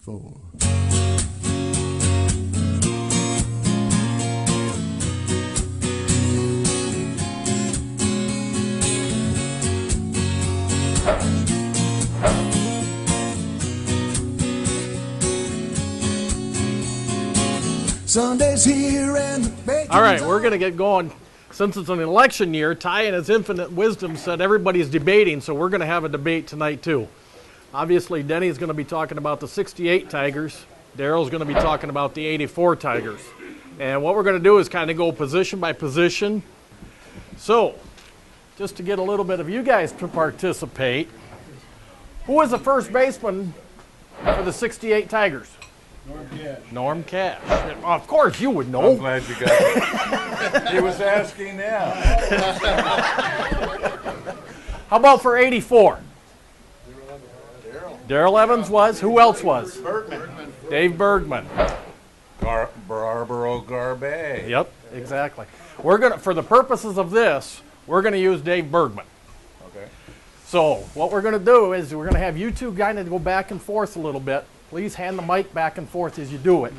4. Sunday's here and the bacon's all right, we're going to get going. Since it's an election year, Ty in his infinite wisdom said everybody's debating, so we're going to have a debate tonight too. Obviously, Denny's going to be talking about the 68 Tigers. Darrell's going to be talking about the 84 Tigers. And what we're going to do is kind of go position by position. So, just to get a little bit of you guys to participate, who was the first baseman for the 68 Tigers? Norm Cash. Norm Cash. Of course you would know. I'm glad you got it. He was asking now. How about for 84? Darrell Evans was. Who else was? Bergman. Dave Bergman. Barbaro Garbe. Yep, exactly. We're gonna, for the purposes of this, we're gonna use Dave Bergman. Okay. So what we're gonna do is we're gonna have you two kind of go back and forth a little bit. Please hand the mic back and forth as you do it.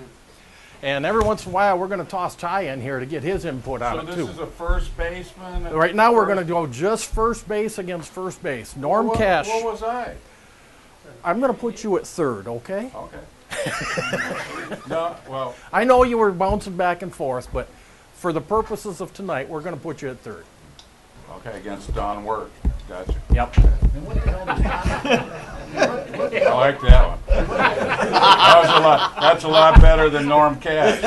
And every once in a while, we're going to toss Ty in here to get his input on it, too. So this is a first baseman? Right now, we're going to go just first base against first base. Norm Cash. What was I? I'm going to put you at third, okay? Okay. No, well. I know you were bouncing back and forth, but for the purposes of tonight, we're going to put you at third. Okay, against Don Wirt. Gotcha. Yep. And what the hell does I like that one. That's a lot better than Norm Cash.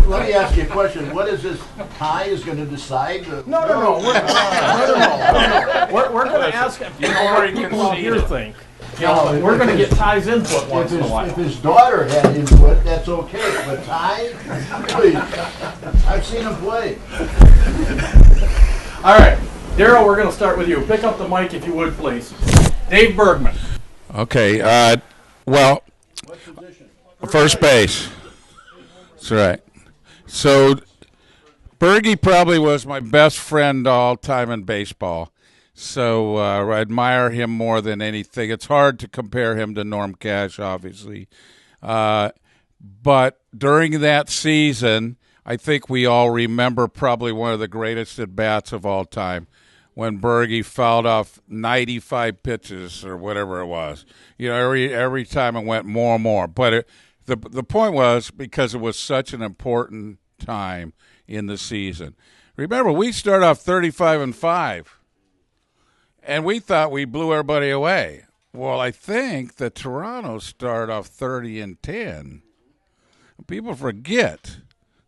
Let me ask you a question. What is this? Ty is going to decide? No. We're going to ask him. You've already Well, here's the conceded. thing. You know, we're going to get Ty's input once in a while. If his daughter had input, that's okay. But Ty, please. I've seen him play. All right. Darrell, we're going to start with you. Pick up the mic if you would, please. Dave Bergman. Okay, well, first base. That's right. So, Bergie probably was my best friend all time in baseball. So, I admire him more than anything. It's hard to compare him to Norm Cash, obviously. But during that season, I think we all remember probably one of the greatest at-bats of all time, when Bergie fouled off 95 pitches or whatever it was. You know, every time it went more and more. But the point was, because it was such an important time in the season. Remember, we started off 35-5, and we thought we blew everybody away. Well, I think that Toronto started off 30-10. People forget.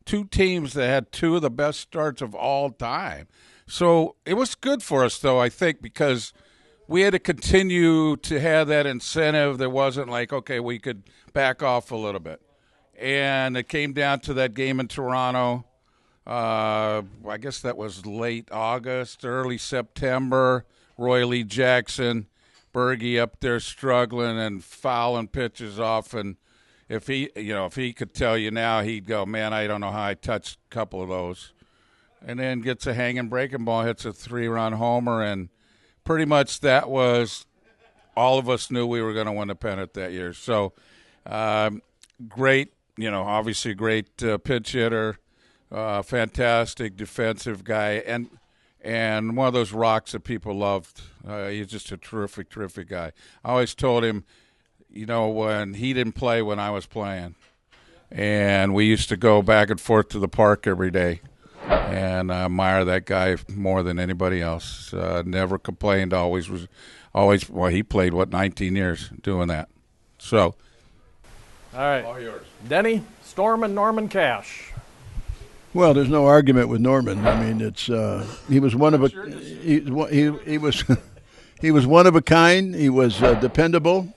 Two teams that had two of the best starts of all time. So it was good for us, though, I think, because we had to continue to have that incentive. There wasn't like, okay, we could back off a little bit. And it came down to that game in Toronto. I guess that was late August, early September. Roy Lee Jackson, Bergie up there struggling and fouling pitches off. And if he could tell you now, he'd go, man, I don't know how I touched a couple of those. And then gets a hanging breaking ball, hits a 3-run homer, and pretty much that was all of us knew we were going to win the pennant that year. So great, obviously great pitch hitter, fantastic defensive guy, and one of those rocks that people loved. He's just a terrific, terrific guy. I always told him, when he didn't play when I was playing, and we used to go back and forth to the park every day. And I admire that guy more than anybody else. Never complained. Always. Well, he played 19 years doing that. So, all right, all yours. Denny, Storm, and Norman Cash. Well, there's no argument with Norman. I mean, it's he was one of a he was he was one of a kind. He was dependable.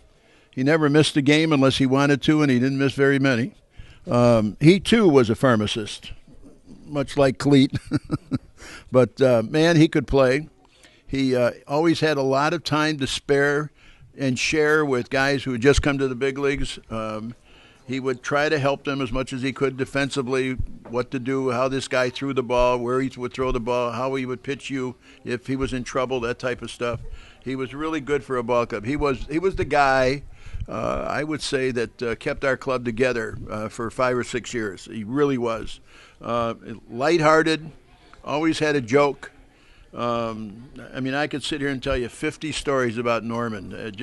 He never missed a game unless he wanted to, and he didn't miss very many. He too was a pharmacist, much like Cleat. But, man, he could play. He always had a lot of time to spare and share with guys who had just come to the big leagues. He would try to help them as much as he could defensively, what to do, how this guy threw the ball, where he would throw the ball, how he would pitch you if he was in trouble, that type of stuff. He was really good for a ball club. He was the guy, I would say, that kept our club together for 5 or 6 years. He really was. Lighthearted, always had a joke. I mean, I could sit here and tell you 50 stories about Norman.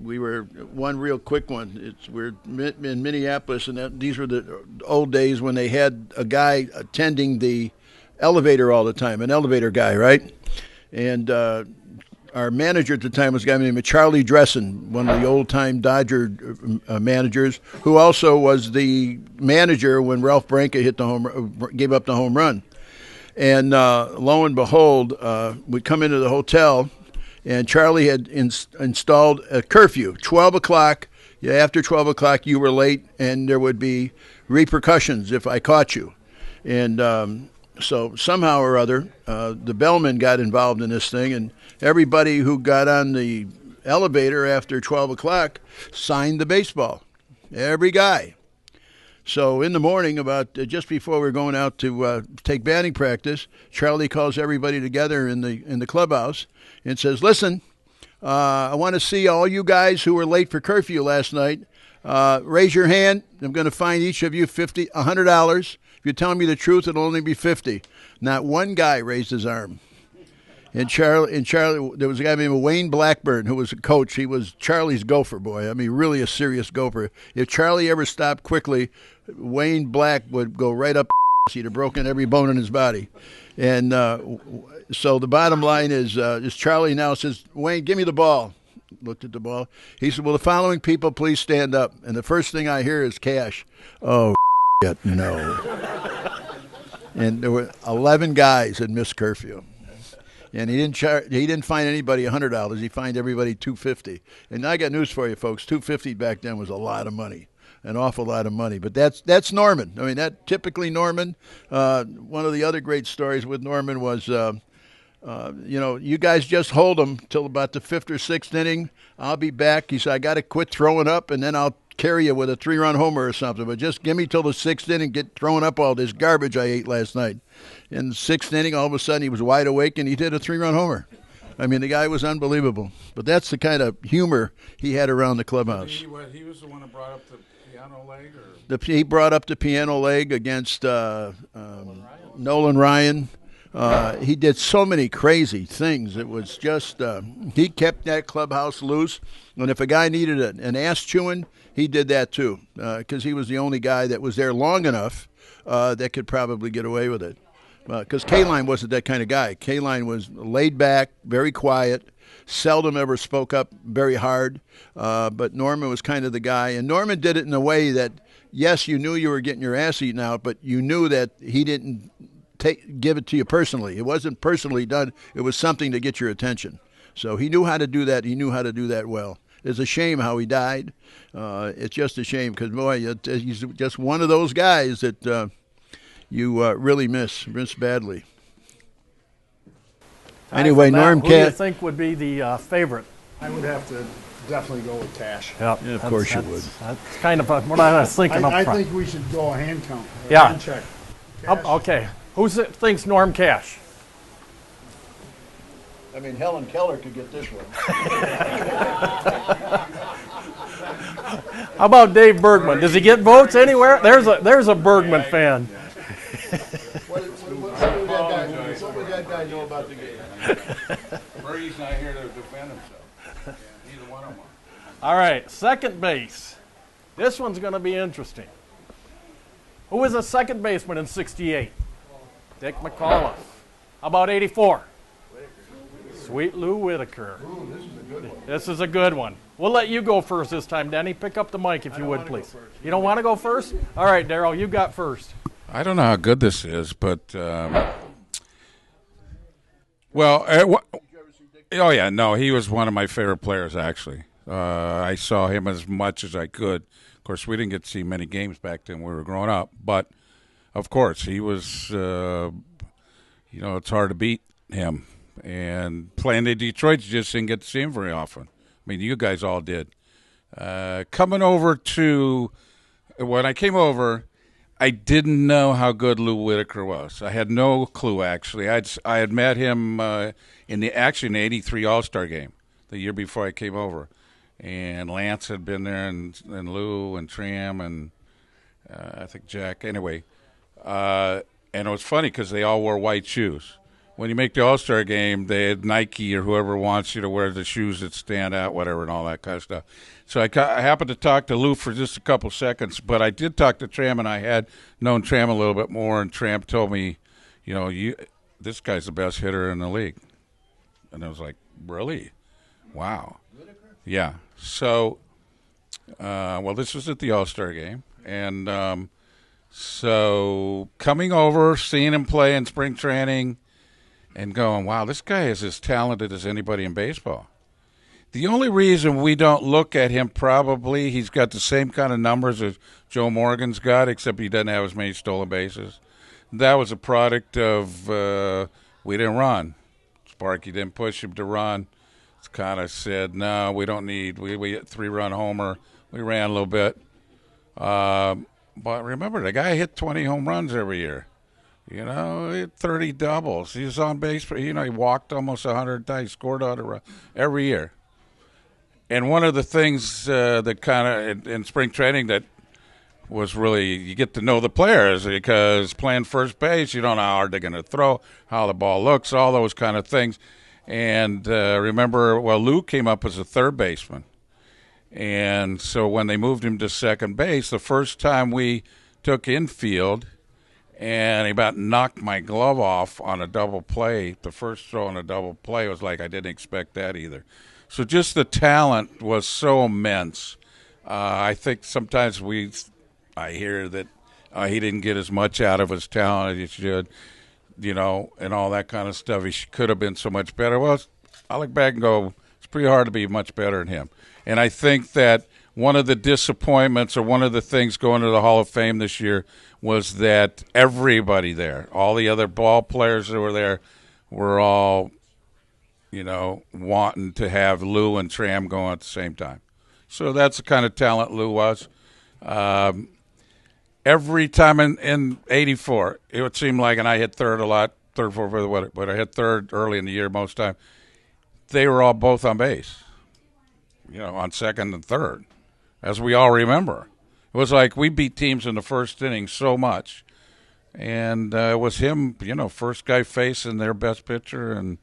We were one real quick one. We're in Minneapolis, and these were the old days when they had a guy attending the elevator all the time, an elevator guy, right? And our manager at the time was a guy named Charlie Dressen, one of the old-time Dodger managers, who also was the manager when Ralph Branca gave up the home run. And lo and behold, we come into the hotel, and Charlie had installed a curfew. 12 o'clock, after 12 o'clock, you were late, and there would be repercussions if I caught you. And so somehow or other, the bellman got involved in this thing, and everybody who got on the elevator after 12 o'clock signed the baseball. Every guy. So in the morning, about just before we were going out to take batting practice, Charlie calls everybody together in the clubhouse and says, "Listen, I want to see all you guys who were late for curfew last night. Raise your hand. I'm going to fine each of you $100. If you tell me the truth, it'll only be 50." Not one guy raised his arm. And Charlie, there was a guy named Wayne Blackburn who was a coach. He was Charlie's gopher boy. I mean, really a serious gopher. If Charlie ever stopped quickly, Wayne Black would go right up. He'd have broken every bone in his body. And so the bottom line is Charlie now says, "Wayne, give me the ball." Looked at the ball. He said, "Will the following people please stand up?" And the first thing I hear is Cash. Oh, shit, no. And there were 11 guys that missed curfew. And he didn't fine anybody $100. He fined everybody $250. And I got news for you, folks. $250 back then was a lot of money, an awful lot of money. But that's Norman. I mean, that typically Norman. One of the other great stories with Norman was, you guys just hold him till about the 5th or 6th inning. I'll be back. He said, "I got to quit throwing up, and then I'll carry you with a 3-run homer or something. But just give me till the 6th inning, get throwing up all this garbage I ate last night." In the 6th inning, all of a sudden, he was wide awake, and he did a 3-run homer. I mean, the guy was unbelievable. But that's the kind of humor he had around the clubhouse. He was the one that brought up the piano leg? He brought up the piano leg against Nolan Ryan. He did so many crazy things. It was just he kept that clubhouse loose. And if a guy needed an ass chewing, he did that too, because he was the only guy that was there long enough that could probably get away with it. Because K-Line wasn't that kind of guy. K-Line was laid back, very quiet, seldom ever spoke up very hard. But Norman was kind of the guy. And Norman did it in a way that, yes, you knew you were getting your ass eaten out, but you knew that he didn't give it to you personally. It wasn't personally done. It was something to get your attention. So he knew how to do that. He knew how to do that well. It's a shame how he died. It's just a shame because, boy, he's just one of those guys that you really miss badly. Anyway, Norm Who do you Cash. think would be the favorite? I would have to definitely go with Cash. Yep. Yeah, of course you would. That's kind of what I was thinking up I front. think we should go a hand count. Yeah. Hand check. Cash. Okay. Who thinks Norm Cash? I mean, Helen Keller could get this one. How about Dave Bergman? Does he get votes anywhere? There's a Bergman fan. What would that guy know about the game? Murray's not here to defend himself. Neither one of them. All right, second base. This one's going to be interesting. Who was a second baseman in '68? Dick McAuliffe. How about '84? Sweet Lou Whitaker. This is a good one. We'll let you go first this time, Denny. Pick up the mic if you would, please. You don't want to go first? All right, Darrell, you got first. I don't know how good this is, but oh yeah, no, he was one of my favorite players actually. I saw him as much as I could. Of course, we didn't get to see many games back then when we were growing up, but of course he was. It's hard to beat him. And playing in Detroit, you just didn't get to see him very often. I mean, you guys all did. Coming over when I came over, I didn't know how good Lou Whitaker was. I had no clue, actually. I had met him in the '83 All-Star game, the year before I came over. And Lance had been there, and Lou and Tram and I think Jack. Anyway, and it was funny because they all wore white shoes. When you make the All-Star game, they had Nike or whoever wants you to wear the shoes that stand out, whatever, and all that kind of stuff. So I happened to talk to Lou for just a couple seconds, but I did talk to Tram, and I had known Tram a little bit more, and Tram told me, this guy's the best hitter in the league. And I was like, really? Wow. Yeah. So, this was at the All-Star game, and so coming over, seeing him play in spring training, and going, wow, this guy is as talented as anybody in baseball. The only reason we don't look at him, probably, he's got the same kind of numbers as Joe Morgan's got, except he doesn't have as many stolen bases. That was a product of we didn't run. Sparky didn't push him to run. It's kind of said, no, we don't need, we hit 3-run homer. We ran a little bit. But remember, the guy hit 20 home runs every year. He had 30 doubles. He was on base for, he walked almost 100 times, scored 100 runs every year. And one of the things that kind of, in spring training, that was really, you get to know the players, because playing first base, you don't know how hard they're going to throw, how the ball looks, all those kind of things. And remember, Lou came up as a third baseman. And so when they moved him to second base, the first time we took infield, and he about knocked my glove off on a double play. The first throw on a double play was like, I didn't expect that either. So just the talent was so immense. I think sometimes I hear that he didn't get as much out of his talent as he should, and all that kind of stuff. He could have been so much better. Well, I look back and go, it's pretty hard to be much better than him. And I think that one of the disappointments, or one of the things going to the Hall of Fame this year, was that everybody there, all the other ball players that were there, were all, wanting to have Lou and Tram going at the same time. So that's the kind of talent Lou was. Every time in '84, it would seem like, and I hit third a lot, third, fourth, but I hit third early in the year most time, they were all both on base, on second and third, as we all remember. It was like we beat teams in the first inning so much, and it was him, first guy facing their best pitcher, and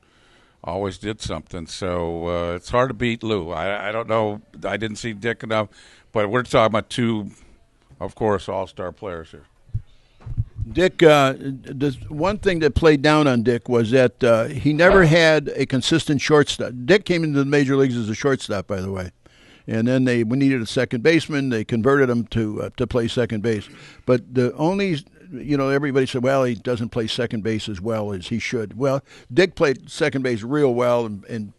always did something. So it's hard to beat Lou. I don't know. I didn't see Dick enough, but we're talking about two, of course, all-star players here. Dick, the one thing that played down on Dick was that he never had a consistent shortstop. Dick came into the major leagues as a shortstop, by the way. And then we needed a second baseman. They converted him to play second base. But the only, everybody said, well, he doesn't play second base as well as he should. Well, Dick played second base real well, and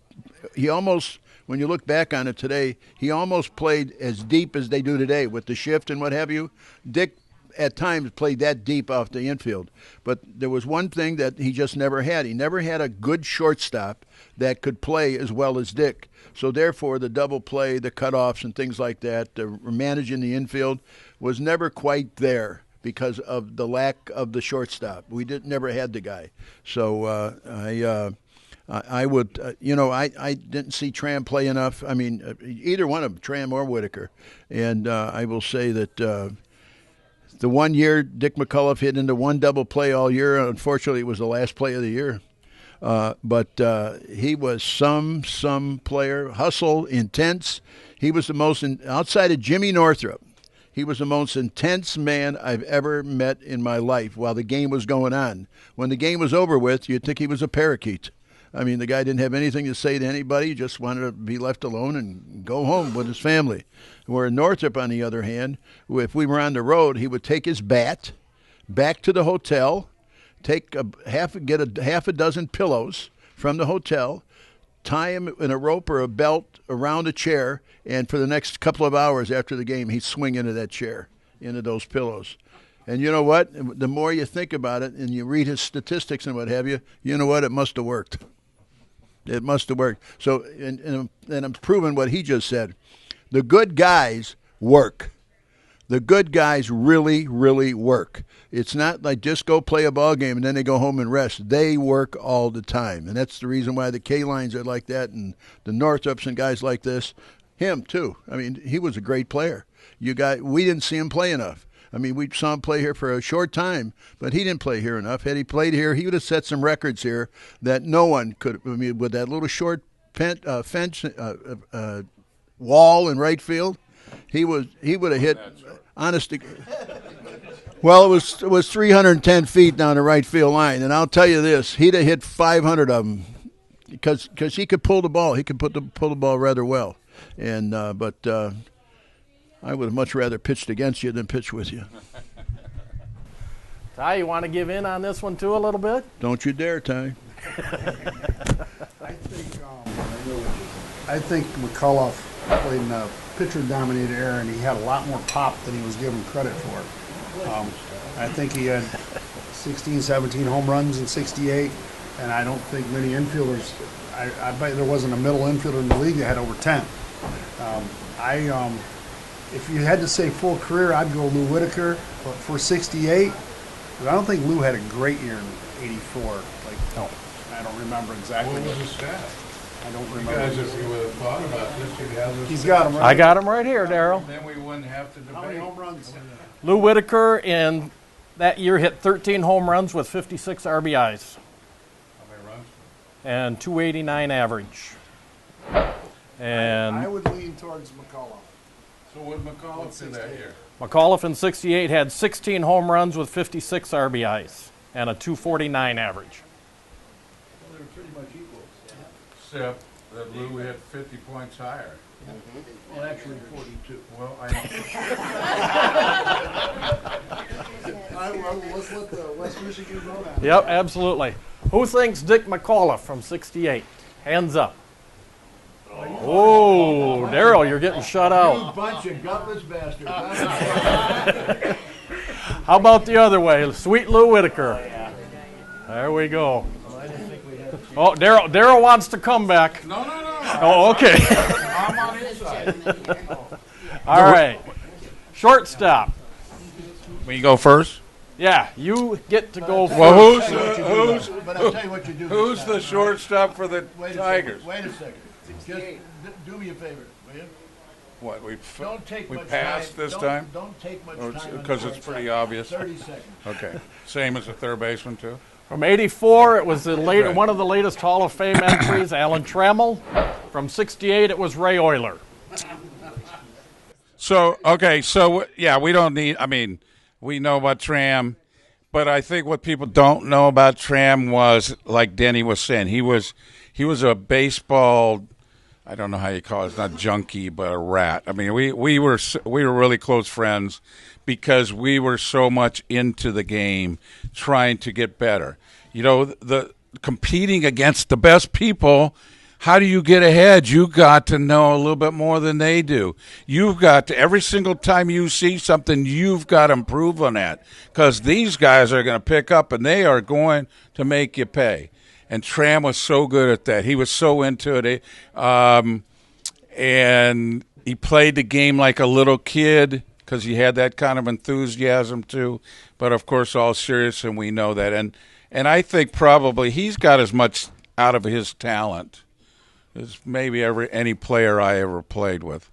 he almost, when you look back on it today, he almost played as deep as they do today with the shift and what have you. Dick, at times, played that deep off the infield. But there was one thing that he just never had. He never had a good shortstop that could play as well as Dick. So therefore, the double play, the cutoffs, and things like that, managing the infield, was never quite there because of the lack of the shortstop. We never had the guy. So I would, I didn't see Tram play enough. I mean, either one of them, Tram or Whitaker. And I will say that the 1 year Dick McCullough hit into one double play all year. Unfortunately, it was the last play of the year. But he was some player, hustle, intense. He was the most, outside of Jimmy Northrup, he was the most intense man I've ever met in my life while the game was going on. When the game was over with, you'd think he was a parakeet. I mean, the guy didn't have anything to say to anybody, just wanted to be left alone and go home with his family. Where Northrup, on the other hand, if we were on the road, he would take his bat back to the hotel, get a half a dozen pillows from the hotel, tie him in a rope or a belt around a chair, and for the next couple of hours after the game, he'd swing into that chair, into those pillows. And you know what? The more you think about it and you read his statistics and what have you, you know what? It must have worked. It must have worked. So, and I'm proving what he just said. The good guys work. The good guys really, really work. It's not like just go play a ball game and then they go home and rest. They work all the time, and that's the reason why the K-lines are like that, and the Northrups and guys like this. Him too. I mean, he was a great player. We didn't see him play enough. I mean, we saw him play here for a short time, but he didn't play here enough. Had he played here, he would have set some records here that no one could. I mean, with that little short fence wall in right field, he would have hit. Honest. Well, it was 310 feet down the right field line, and I'll tell you this: he'd have hit 500 of them because he could pull the ball. He could pull the ball rather well, and but. I would have much rather pitched against you than pitched with you. Ty, you want to give in on this one too a little bit? Don't you dare, Ty. I think McCullough played in a pitcher-dominated era, and he had a lot more pop than he was given credit for. I think he had 16, 17 home runs in '68, and I don't think many infielders. I bet there wasn't a middle infielder in the league that had over 10. If you had to say full career, I'd go Lou Whitaker. But for '68, I don't think Lou had a great year in '84. No, I don't remember exactly. What was his stat? I don't You remember. guys, if you would have thought about this, you'd have this. He's got him right. I got him right here, Darrell. Then we wouldn't have to debate. How many home runs? Lou Whitaker in that year hit 13 home runs with 56 RBIs How many runs? and 289 average. I And would lean towards McCullough. So what McCullough do that year? McAuliffe in '68 had 16 home runs with 56 RBIs and a 249 average. They were pretty much equal. Except that Lou hit 50 points higher. Well, actually 42. Well, Let's let the West Michigan know that. Yep, absolutely. Who thinks Dick McAuliffe from '68? Hands up. Oh, Darrell, you're getting shut You out. bunch of gutless bastards. How about the other way? Sweet Lou Whitaker. There we go. Oh, Darrell wants to come back. no. Oh, okay. I'm on his side. All right. Shortstop. We go first? Yeah, you get to go first. Well, But I'll tell you what you do. who's the shortstop for the Wait a Tigers? second. Wait a second. Just do me a favor, will you? What, Don't take we much passed time. this time? Don't take much Or time. because it's pretty obvious? 30 seconds. Okay. Same as the third baseman, too? From '84, it was one of the latest Hall of Fame entries, Alan Trammell. From '68, it was Ray Euler. So, okay, we don't need, we know about Tram, but I think what people don't know about Tram was, like Denny was saying, he was a baseball, I don't know how you call it, it's not junkie, but a rat. I mean, we were really close friends because we were so much into the game, trying to get better. You know, the competing against the best people. How do you get ahead? You got to know a little bit more than they do. You've got to, every single time you see something, you've got to improve on that because these guys are going to pick up and they are going to make you pay. And Tram was so good at that. He was so into it. And he played the game like a little kid because he had that kind of enthusiasm too. But, of course, all serious, and we know that. And I think probably he's got as much out of his talent as maybe any player I ever played with.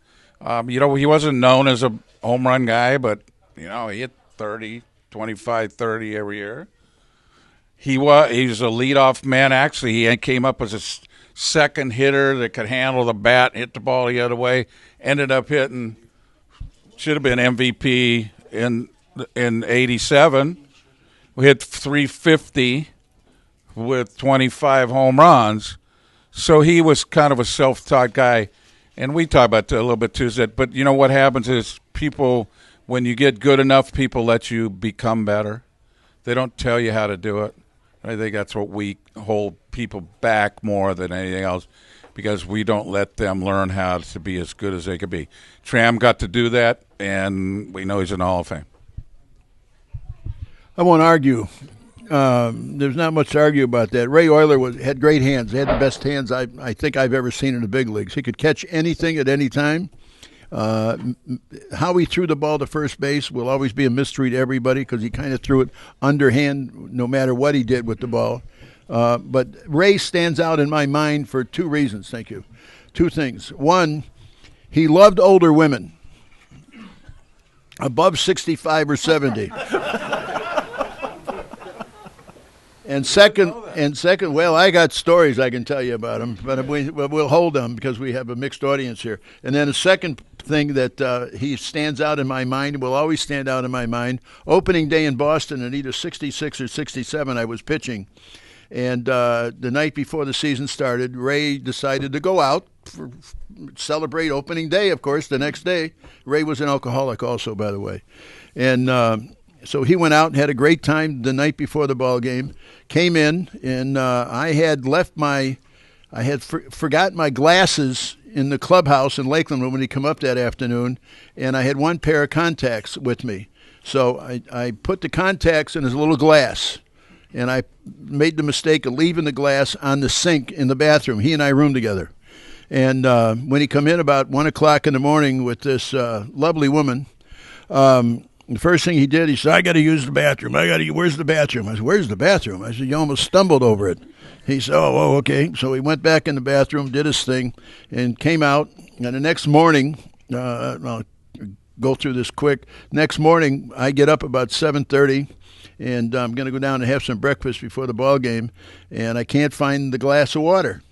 He wasn't known as a home run guy, but, he hit 30, 25, 30 every year. He was a leadoff man. Actually, he came up as a second hitter that could handle the bat, hit the ball the other way, ended up hitting, should have been MVP in '87. We hit 350 with 25 home runs. So he was kind of a self-taught guy, and we talk about that a little bit too. But you know what happens is people, when you get good enough, people let you become better. They don't tell you how to do it. I think that's what we hold people back more than anything else because we don't let them learn how to be as good as they could be. Tram got to do that, and we know he's in the Hall of Fame. I won't argue. There's not much to argue about that. Ray Euler had great hands. He had the best hands I think I've ever seen in the big leagues. He could catch anything at any time. How he threw the ball to first base will always be a mystery to everybody because he kind of threw it underhand no matter what he did with the ball. But Ray stands out in my mind for two reasons, thank you. Two things. One, he loved older women, above 65 or 70. And second, well, I got stories I can tell you about him, but we'll hold them because we have a mixed audience here. And then a second thing that he stands out in my mind, will always stand out in my mind, opening day in Boston in either 66 or 67, I was pitching. And the night before the season started, Ray decided to go out for celebrate opening day, of course, the next day. Ray was an alcoholic also, by the way. And so he went out and had a great time the night before the ball game. Came in, and I had forgotten my glasses in the clubhouse in Lakeland when he come up that afternoon, and I had one pair of contacts with me. So I put the contacts in his little glass, and I made the mistake of leaving the glass on the sink in the bathroom. He and I roomed together. And when he come in about 1 o'clock in the morning with this lovely woman, the first thing he did, he said, I got to use the bathroom. Where's the bathroom? I said, where's the bathroom? I said, you almost stumbled over it. He said, oh, okay. So he went back in the bathroom, did his thing, and came out. And the next morning, I'll go through this quick. Next morning, I get up about 7:30, and I'm going to go down and have some breakfast before the ball game, and I can't find the glass of water.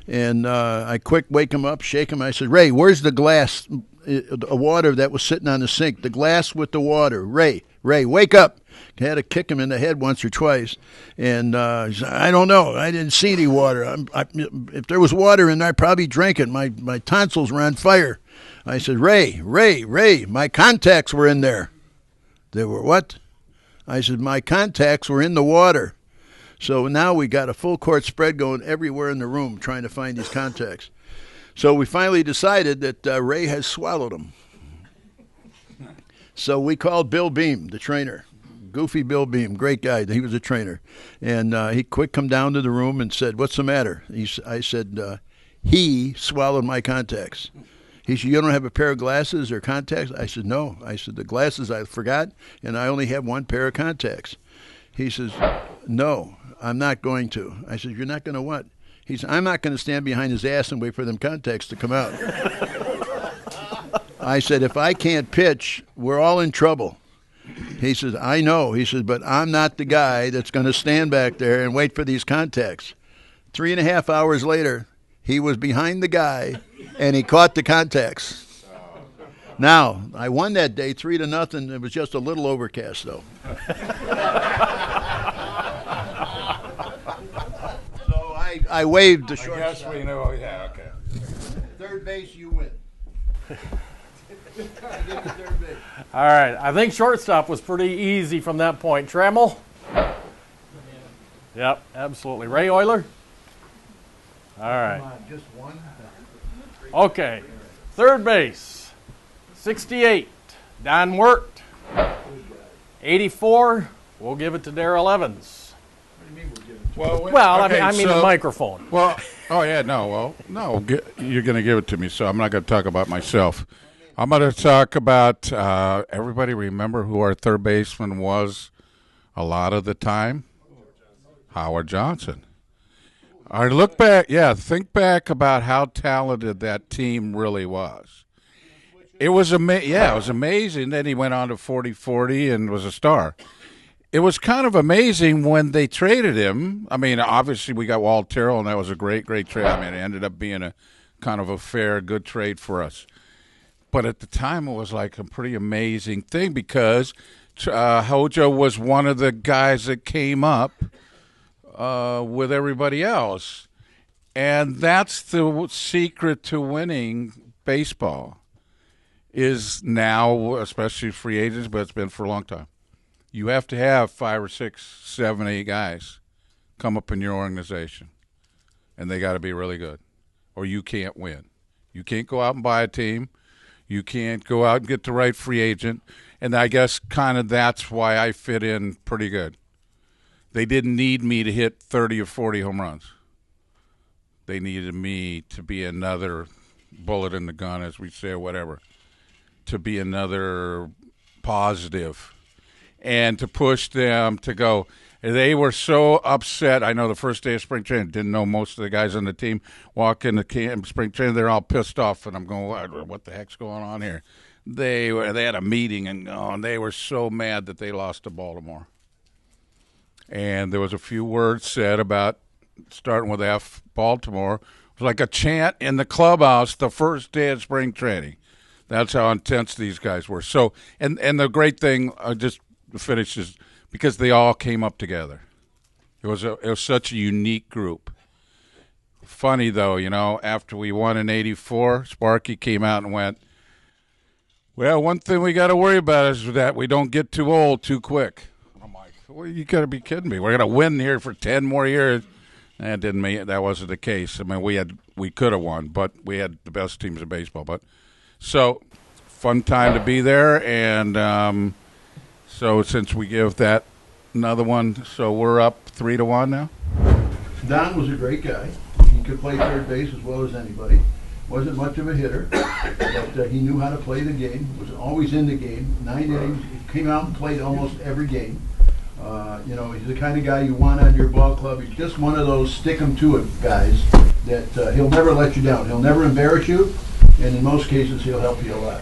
And I quick wake him up, shake him. I said, Ray, where's the glass of water that was sitting on the sink? The glass with the water. Ray, wake up. I had to kick him in the head once or twice. And he said, I don't know. I didn't see any water. If there was water in there, I probably drank it. My tonsils were on fire. I said, Ray, my contacts were in there. They were what? I said, my contacts were in the water. So now we got a full court spread going everywhere in the room trying to find these contacts. So we finally decided that Ray has swallowed them. So we called Bill Beam, the trainer. Goofy Bill Beam, great guy. He was a trainer. And he quick come down to the room and said, what's the matter? I said, he swallowed my contacts. He said, you don't have a pair of glasses or contacts? I said, no. I said, the glasses I forgot, and I only have one pair of contacts. He says, no, I'm not going to. I said, you're not going to what? He said, I'm not going to stand behind his ass and wait for them contacts to come out. I said, if I can't pitch, we're all in trouble. He says, I know. He says, but I'm not the guy that's going to stand back there and wait for these contacts. 3.5 hours later, he was behind the guy, and he caught the contacts. Now, I won that day 3-0. It was just a little overcast, though. So I waved the short. I guess we know. Yeah, okay. Third base, you win. Third base. All right. I think shortstop was pretty easy from that point. Trammell? Yep, absolutely. Ray Euler? All right. Come on, just one. Okay. Third base, 68. Don Wirt. 84. We'll give it to Darrell Evans. What do you mean we'll give it to you? Well, okay, I mean the microphone. Well, oh yeah, no, you're going to give it to me, so I'm not going to talk about myself. I'm going to talk about everybody. Remember who our third baseman was a lot of the time? Howard Johnson. I look back, think back about how talented that team really was. It was it was amazing. Then he went on to 40-40 and was a star. It was kind of amazing when they traded him. I mean, obviously we got Walt Terrell, and that was a great trade. I mean, it ended up being a kind of a fair, good trade for us. But at the time, it was like a pretty amazing thing because Hojo was one of the guys that came up with everybody else. And that's the secret to winning baseball is now, especially free agents, but it's been for a long time. You have to have 5 or 6, 7, 8 guys come up in your organization, and they got to be really good, or you can't win. You can't go out and buy a team. You can't go out and get the right free agent, and I guess kind of that's why I fit in pretty good. They didn't need me to hit 30 or 40 home runs. They needed me to be another bullet in the gun, as we say, or whatever, to be another positive and to push them to go. They were so upset. I know the first day of spring training, didn't know most of the guys on the team. Walk into camp, spring training, they're all pissed off, and I'm going, what the heck's going on here? They had a meeting, and they were so mad that they lost to Baltimore. And there was a few words said about starting with F, Baltimore. It was like a chant in the clubhouse the first day of spring training. That's how intense these guys were. So, and the great thing, just to finish, is because they all came up together. It was such a unique group. Funny, though, after we won in '84, Sparky came out and went, well, one thing we got to worry about is that we don't get too old too quick. I'm like, well, you got to be kidding me. We're going to win here for 10 more years. That wasn't the case. I mean, we could have won, but we had the best teams in baseball. But so fun time to be there, and so since we give that another one, so we're up 3-1 now. Don was a great guy. He could play third base as well as anybody. Wasn't much of a hitter, but he knew how to play the game. Was always in the game. 9 innings. He came out and played almost every game. He's the kind of guy you want on your ball club. He's just one of those stick-em-to-it guys that he'll never let you down. He'll never embarrass you, and in most cases, he'll help you a lot.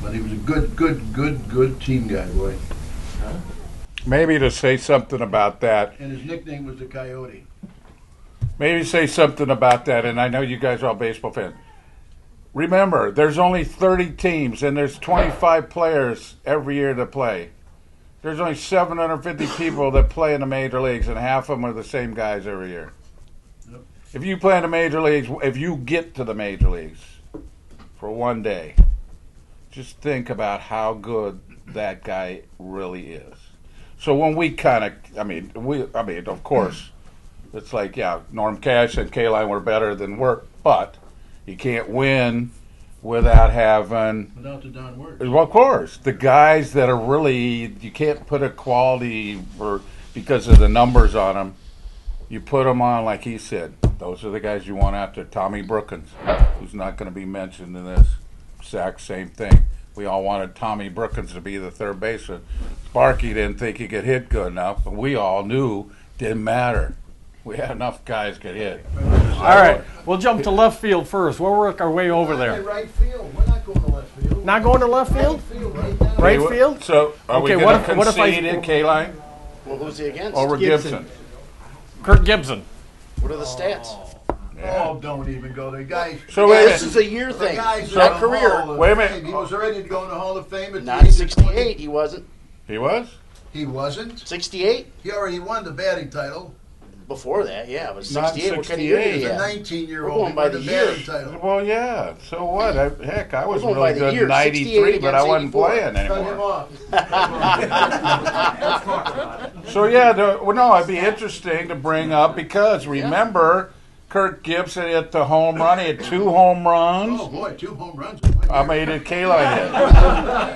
But he was a good team guy, boy. Maybe to say something about that. And his nickname was the Coyote. Maybe say something about that, and I know you guys are all baseball fans. Remember, there's only 30 teams, and there's 25 players every year to play. There's only 750 people that play in the major leagues, and half of them are the same guys every year. Yep. If you play in the major leagues, if you get to the major leagues for one day, just think about how good that guy really is. So when we of course, it's like, Norm Cash and K-Line were better than Wirt, but you can't win without the Don Wirt. Well, of course, the guys that are really, you can't put a quality because of the numbers on them. You put them on, like he said, those are the guys you want out there. Tommy Brookins, who's not going to be mentioned in this. Exact same thing. We all wanted Tommy Brookins to be the third baseman. Sparky didn't think he could hit good enough, but we all knew didn't matter. We had enough guys get hit. All right, we'll jump to left field first. We'll work our way over there. Right field. We're not going to left field. Not going to left field? Right field? So are we going to concede in K-Line? Well, who's he against? Over Gibson. Kurt Gibson. What are the stats? Yeah. Oh, don't even go there, guys. So this is a year thing. Not career. Wait a minute. He was ready to go in the Hall of Fame. Not 68. He wasn't. He was? He wasn't. 68. He already won the batting title. Before that, yeah, it was Not 68. What kind of year 68. did he He's a have? 19-year-old. We're going by the year. batting title. Well, yeah. So what? Heck, I was We're going really by the good year, in '93, 68 but I wasn't against 84. playing Cut him anymore. off. So yeah, it'd be interesting to bring up because remember, Kurt Gibson hit the home run. He had 2 home runs. Oh boy, 2 home runs. I made a K-line hit.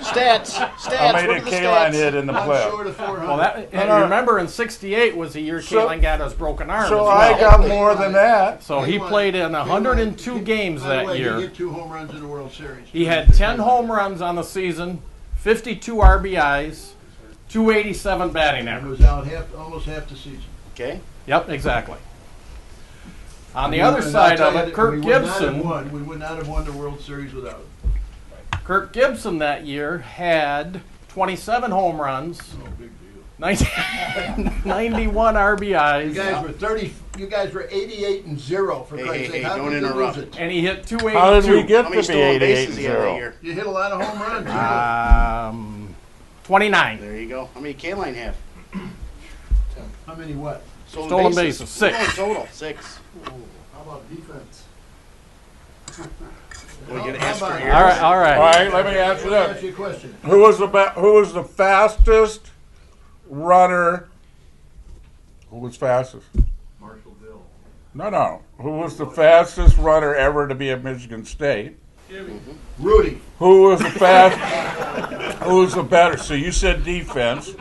Stats. I made What a are the K-line stats? hit in the Not playoffs. short of 400. Well, remember in '68 was the year So- K-Line got his broken arm. So as well. I got more than that. So he played in 102 games By the that way, year. He hit 2 home runs in the World Series. He had 10 home runs on the season, 52 RBIs, 287 batting He average. was out almost half the season. Okay. Yep, exactly. On the other side of it, Kurt Gibson. We would not have won the World Series without him. Kurt Gibson that year had 27 home runs, Oh, big deal. 91 RBIs, You guys were 30. You guys were 88-0 for Christ's sake. How don't could you interrupt. lose it? and he hit How did we 282. get How to many be stolen bases 88 he had that 0? year? You hit a lot of home runs. 29 There you go. How many K-line have? How many what? stolen bases, 6. Oh, total, 6. How about defense? We'll get How asked for about- here. All right, all All right. right, let me answer Let me ask that. you a question. Who was the fastest runner? Who was fastest? Marshallville. No. Who was the fastest runner ever to be at Michigan State? Rudy. Who was the fast? Who was the better? So you said defense.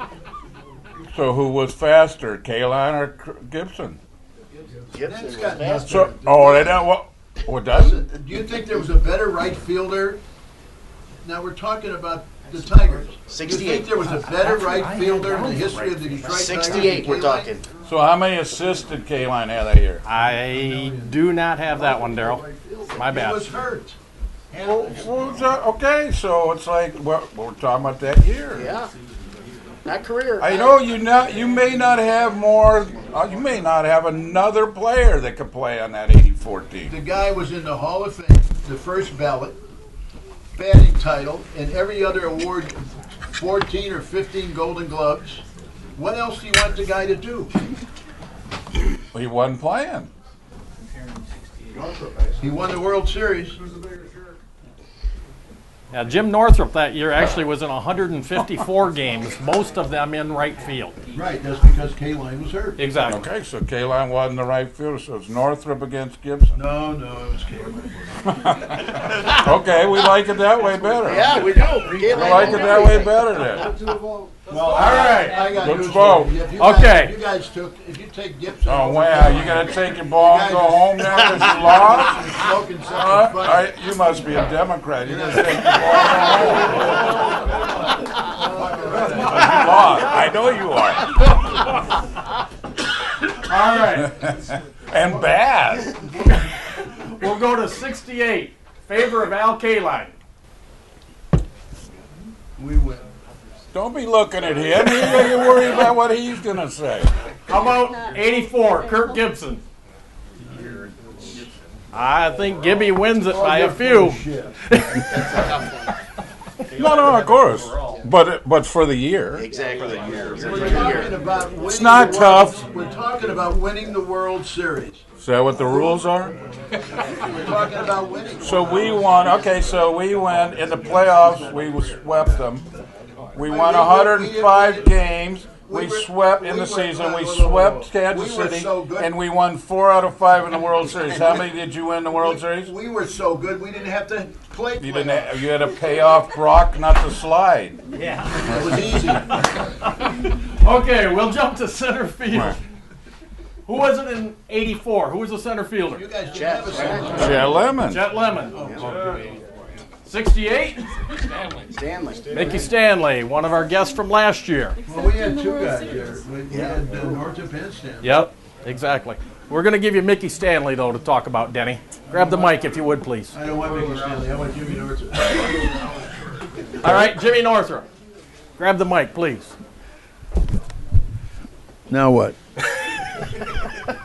So who was faster, K-Line or Gibson? Gibson was got faster. So they don't. Well, Or doesn't? Do you think there was a better right fielder? Now we're talking about the Tigers. Do you 68. think there was a better right fielder in the history of the Detroit Tigers? 68, we're talking. So how many assists did Kline have that year? I do not have that one, Darrell. My He bad. was hurt. Okay, so it's like we're talking about that year. Yeah. Not career. I know you may not have more. You may not have another player that could play on that 84 team. The guy was in the Hall of Fame, the first ballot, batting title, and every other award, 14 or 15 Golden Gloves. What else do you want the guy to do? He wasn't playing. He won the World Series. Yeah, Jim Northrup that year actually was in 154 games, most of them in right field. Right, that's because Kline was hurt. Exactly. Okay, so Kline wasn't the right fielder, so it's Northrup against Gibson. No, it was Kline. Okay, we like it that way better. Yeah, we do. We like it that way better then. Well, all right. I got Let's news vote. for you. If you Okay. if you take Gibson. Oh wow, you gotta take your ball and go home now because you lost? Smoking something funny. You must be a Democrat. You gotta take your ball and go home. You lost. I know you are. All right. And bad. We'll go to 68. Favor of Al Kaline. We win. Don't be looking at him. You worry about what he's gonna say. How about 84, Kirk Gibson? I think Gibby wins it by a few. No, of course. But for the year. Exactly. We're talking about winning It's not the tough. World, we're talking about winning the World Series. Is that what the rules are? We're talking about winning. So we won. Okay, so we went in the playoffs. We swept them. We won 105 games. We swept in the season. We swept Kansas City, and we won 4 out of 5 in the World Series. How many did you win the World Series? We were so good we didn't have to play. You didn't. You had to pay off Brock not to slide. It was easy. Okay, we'll jump to center field. Who was it in 84? Who was the center fielder? You guys didn't have a center. Chet Lemon. Chet Lemon. 68, Stanley. Mickey Stanley, one of our guests from last year. Well, we had two guys there. We had Northup and Stanley. Yep, exactly. We're going to give you Mickey Stanley, though, to talk about, Denny. Grab the mic, if you would, please. I don't want Mickey Stanley. I want Jimmy Northup. All right, Jimmy Northrup. Grab the mic, please. Now what?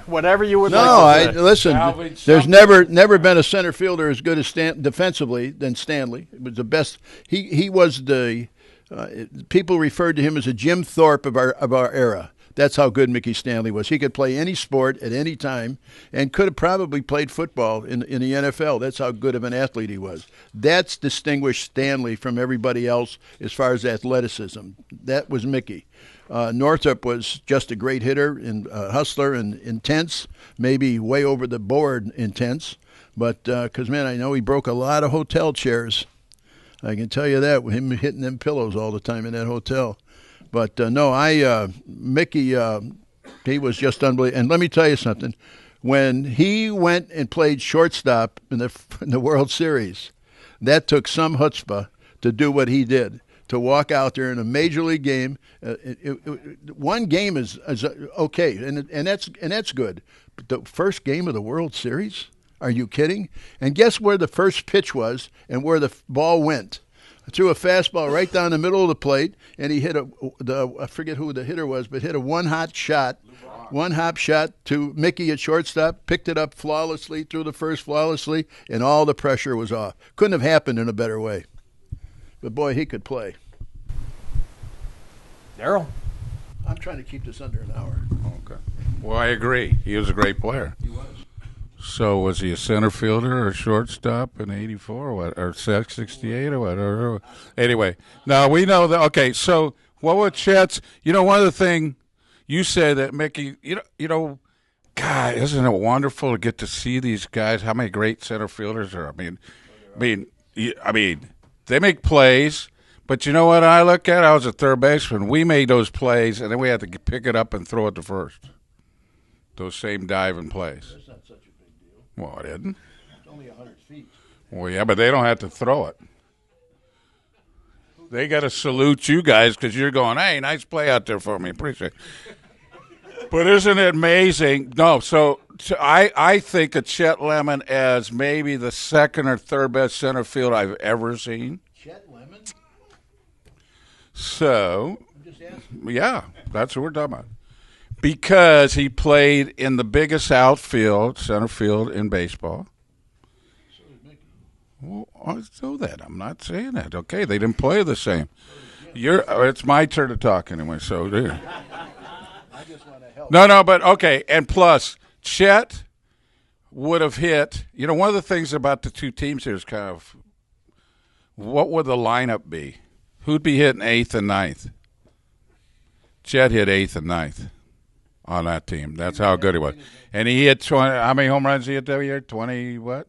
Whatever you would No, like to say. listen. Salvage There's something. never been a center fielder as good as defensively than Stanley. It was the best. He was the people referred to him as a Jim Thorpe of our era. That's how good Mickey Stanley was. He could play any sport at any time and could have probably played football in the NFL. That's how good of an athlete he was. That's distinguished Stanley from everybody else as far as athleticism. That was Mickey. Northup was just a great hitter and hustler and intense, maybe way over the board intense. But because, man, I know he broke a lot of hotel chairs. I can tell you that, with him hitting them pillows all the time in that hotel. But, Mickey, he was just unbelievable. And let me tell you something. When he went and played shortstop in the World Series, that took some chutzpah to do what he did. To walk out there in a major league game, one game is okay, and that's good. But the first game of the World Series, are you kidding? And guess where the first pitch was and where the ball went? Threw a fastball right down the middle of the plate, and he hit I forget who the hitter was, but hit a one-hop shot to Mickey at shortstop, picked it up flawlessly, threw the first flawlessly, and all the pressure was off. Couldn't have happened in a better way. But, boy, he could play. Darrell? I'm trying to keep this under an hour. Okay. Well, I agree. He was a great player. He was. So was he a center fielder or a shortstop in 84 or what? Or 68 or what? Anyway, now we know that. Okay, so what were Chet's? One of the things you said that Mickey, God, isn't it wonderful to get to see these guys, how many great center fielders are? I mean, they make plays. But you know what I look at? I was a third baseman. We made those plays, and then we had to pick it up and throw it to first. Those same diving plays. That's not such a big deal. Well, it isn't. Only 100 feet. Well, yeah, but they don't have to throw it. They got to salute you guys because you're going, hey, nice play out there for me. Appreciate it. But isn't it amazing? No, so I think of Chet Lemon as maybe the second or third best center field I've ever seen. Chet Lemon? So, I'm just asking. yeah, that's what we're talking about. Because he played in the biggest outfield, center field in baseball. So did Mickey. Well, I know that. I'm not saying that. Okay, they didn't play the same. It's my turn to talk anyway, so there. I just want to help. No, but okay. And plus, Chet would have hit. You know, one of the things about the two teams here is kind of what would the lineup be? Who'd be hitting 8th and 9th? Chet hit 8th and 9th on that team. That's how good he was. And he hit 20. How many home runs did he hit that year? 20 what?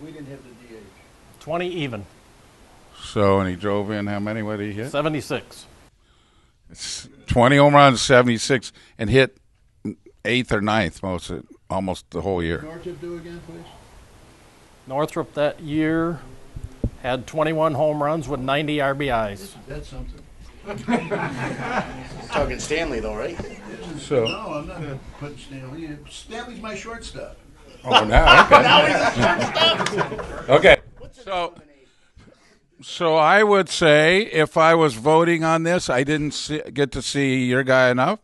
We didn't have the DH. 20 even. So, and he drove in how many? What did he hit? 76. 20 home runs, 76, and hit 8th or 9th almost the whole year. Northrop do again, please? Northrop that year had 21 home runs with 90 RBIs. That's something. Talking Stanley, though, right? So, No, I'm not going to put Stanley. Stanley's my shortstop. oh, now, okay. Now he's a shortstop. Okay. So I would say if I was voting on this, I didn't get to see your guy enough.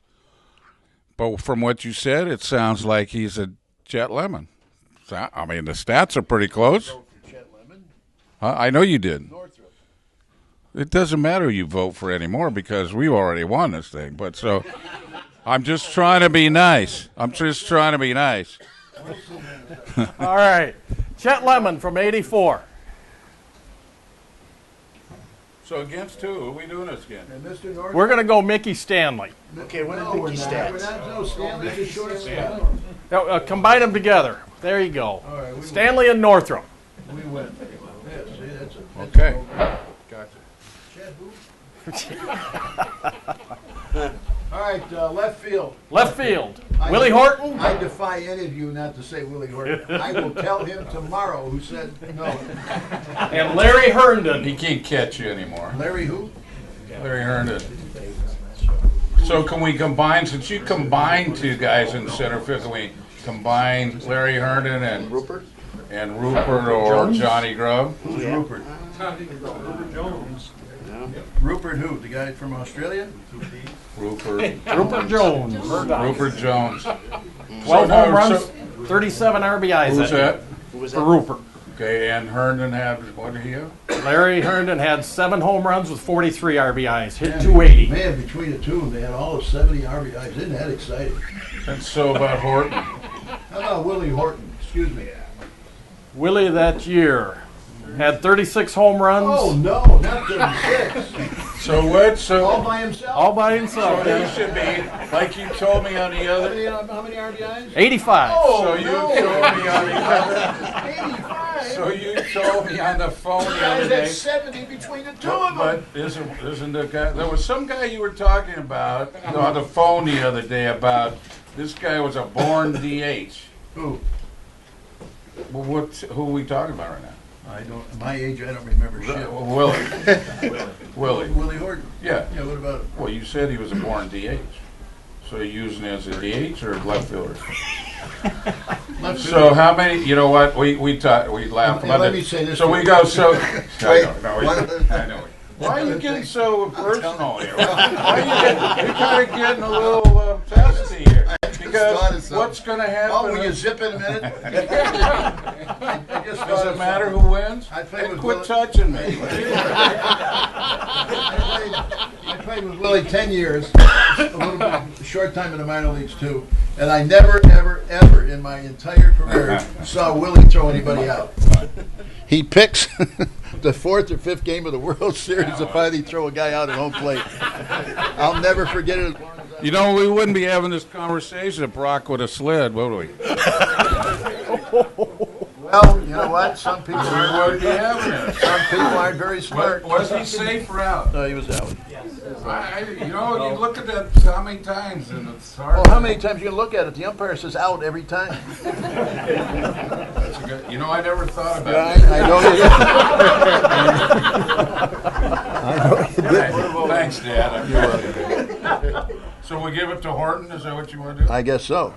But from what you said, it sounds like he's a Chet Lemon. I mean, the stats are pretty close. Vote for Chet Lemon. I know you did. Northrop. It doesn't matter who you vote for anymore because we've already won this thing. But so I'm just trying to be nice. All right. Chet Lemon from 84. So against who? Who are we doing this against? And Mr. Northrop. We're going to go Mickey Stanley. Okay, what No, are we're Mickey's not. We're stats? not. No, Stanley's a shortstop. Now, combine them together. There you go. All right, we Stanley and Northrop. We win. Yeah, see, that's a. Okay. Gotcha. Chet who? All right, left field. Left field. I- Willie Horton. I defy any of you not to say Willie Horton. I will tell him tomorrow who said no. And Larry Herndon. He can't catch you anymore. Larry who? Larry Herndon. So can we combine, since you combined two guys in center field, can we combine Larry Herndon and Rupert? or Johnny Grubb? Who's Rupert? Rupert who? The guy from Australia? Rupert Jones. Jones. 12 home runs, 37 RBIs. Who's that? Who was For that? Rupert. Okay, and Herndon had, what did he have? Larry Herndon had 7 home runs with 43 RBIs. Hit 280. Man, between the two of them, they had all of 70 RBIs. Isn't that exciting? And so about Horton. How about Willie Horton? Excuse me. Willie that year had 36 home runs. Oh, no, not 36. So what? All So by himself? All by himself. he should be, like you told me on the other. How many RBIs? 85. So you told me on the other. 85. So you told me on the phone the Guys other had day. 70 between the two of them. But isn't the guy? There was some guy you were talking about on the phone the other day about this guy was a born DH. Who? Well, who are we talking about right now? I don't. At my age, I don't remember shit. Willie. Willie Horton. Yeah. Yeah. What about him? Well, you said he was a born DH. So you're using it as a DH or left fielder? Left So how many? You know what? We laugh about Let it. me say this. So we go. So Wait, I know. Why are you getting so personal here? Why you're kind of getting a little testy here? Because what's going to happen? Oh, will you zip in a minute? I just Does thought it of matter something. who wins? I played Hey, with quit Willie- touching me. I played with Willie 10 years, a short time in the minor leagues too, and I never, ever, ever in my entire career saw Willie throw anybody out. He picks the 4th or 5th game of the World Series to finally throw a guy out at home plate. I'll never forget it. You know, we wouldn't be having this conversation if Brock would have slid, would we? Well, you know what? Some people We aren't, wouldn't be having it. some people aren't very smart. Was he safe or out? No, he was out. You know, you look at that how many times, and it's hard. Well, how many times you can look at it? The umpire says out every time. That's a good. You know, I never thought about Yeah, I know you did. Thanks, Dad. So we give it to Horton? Is that what you want to do? I guess so.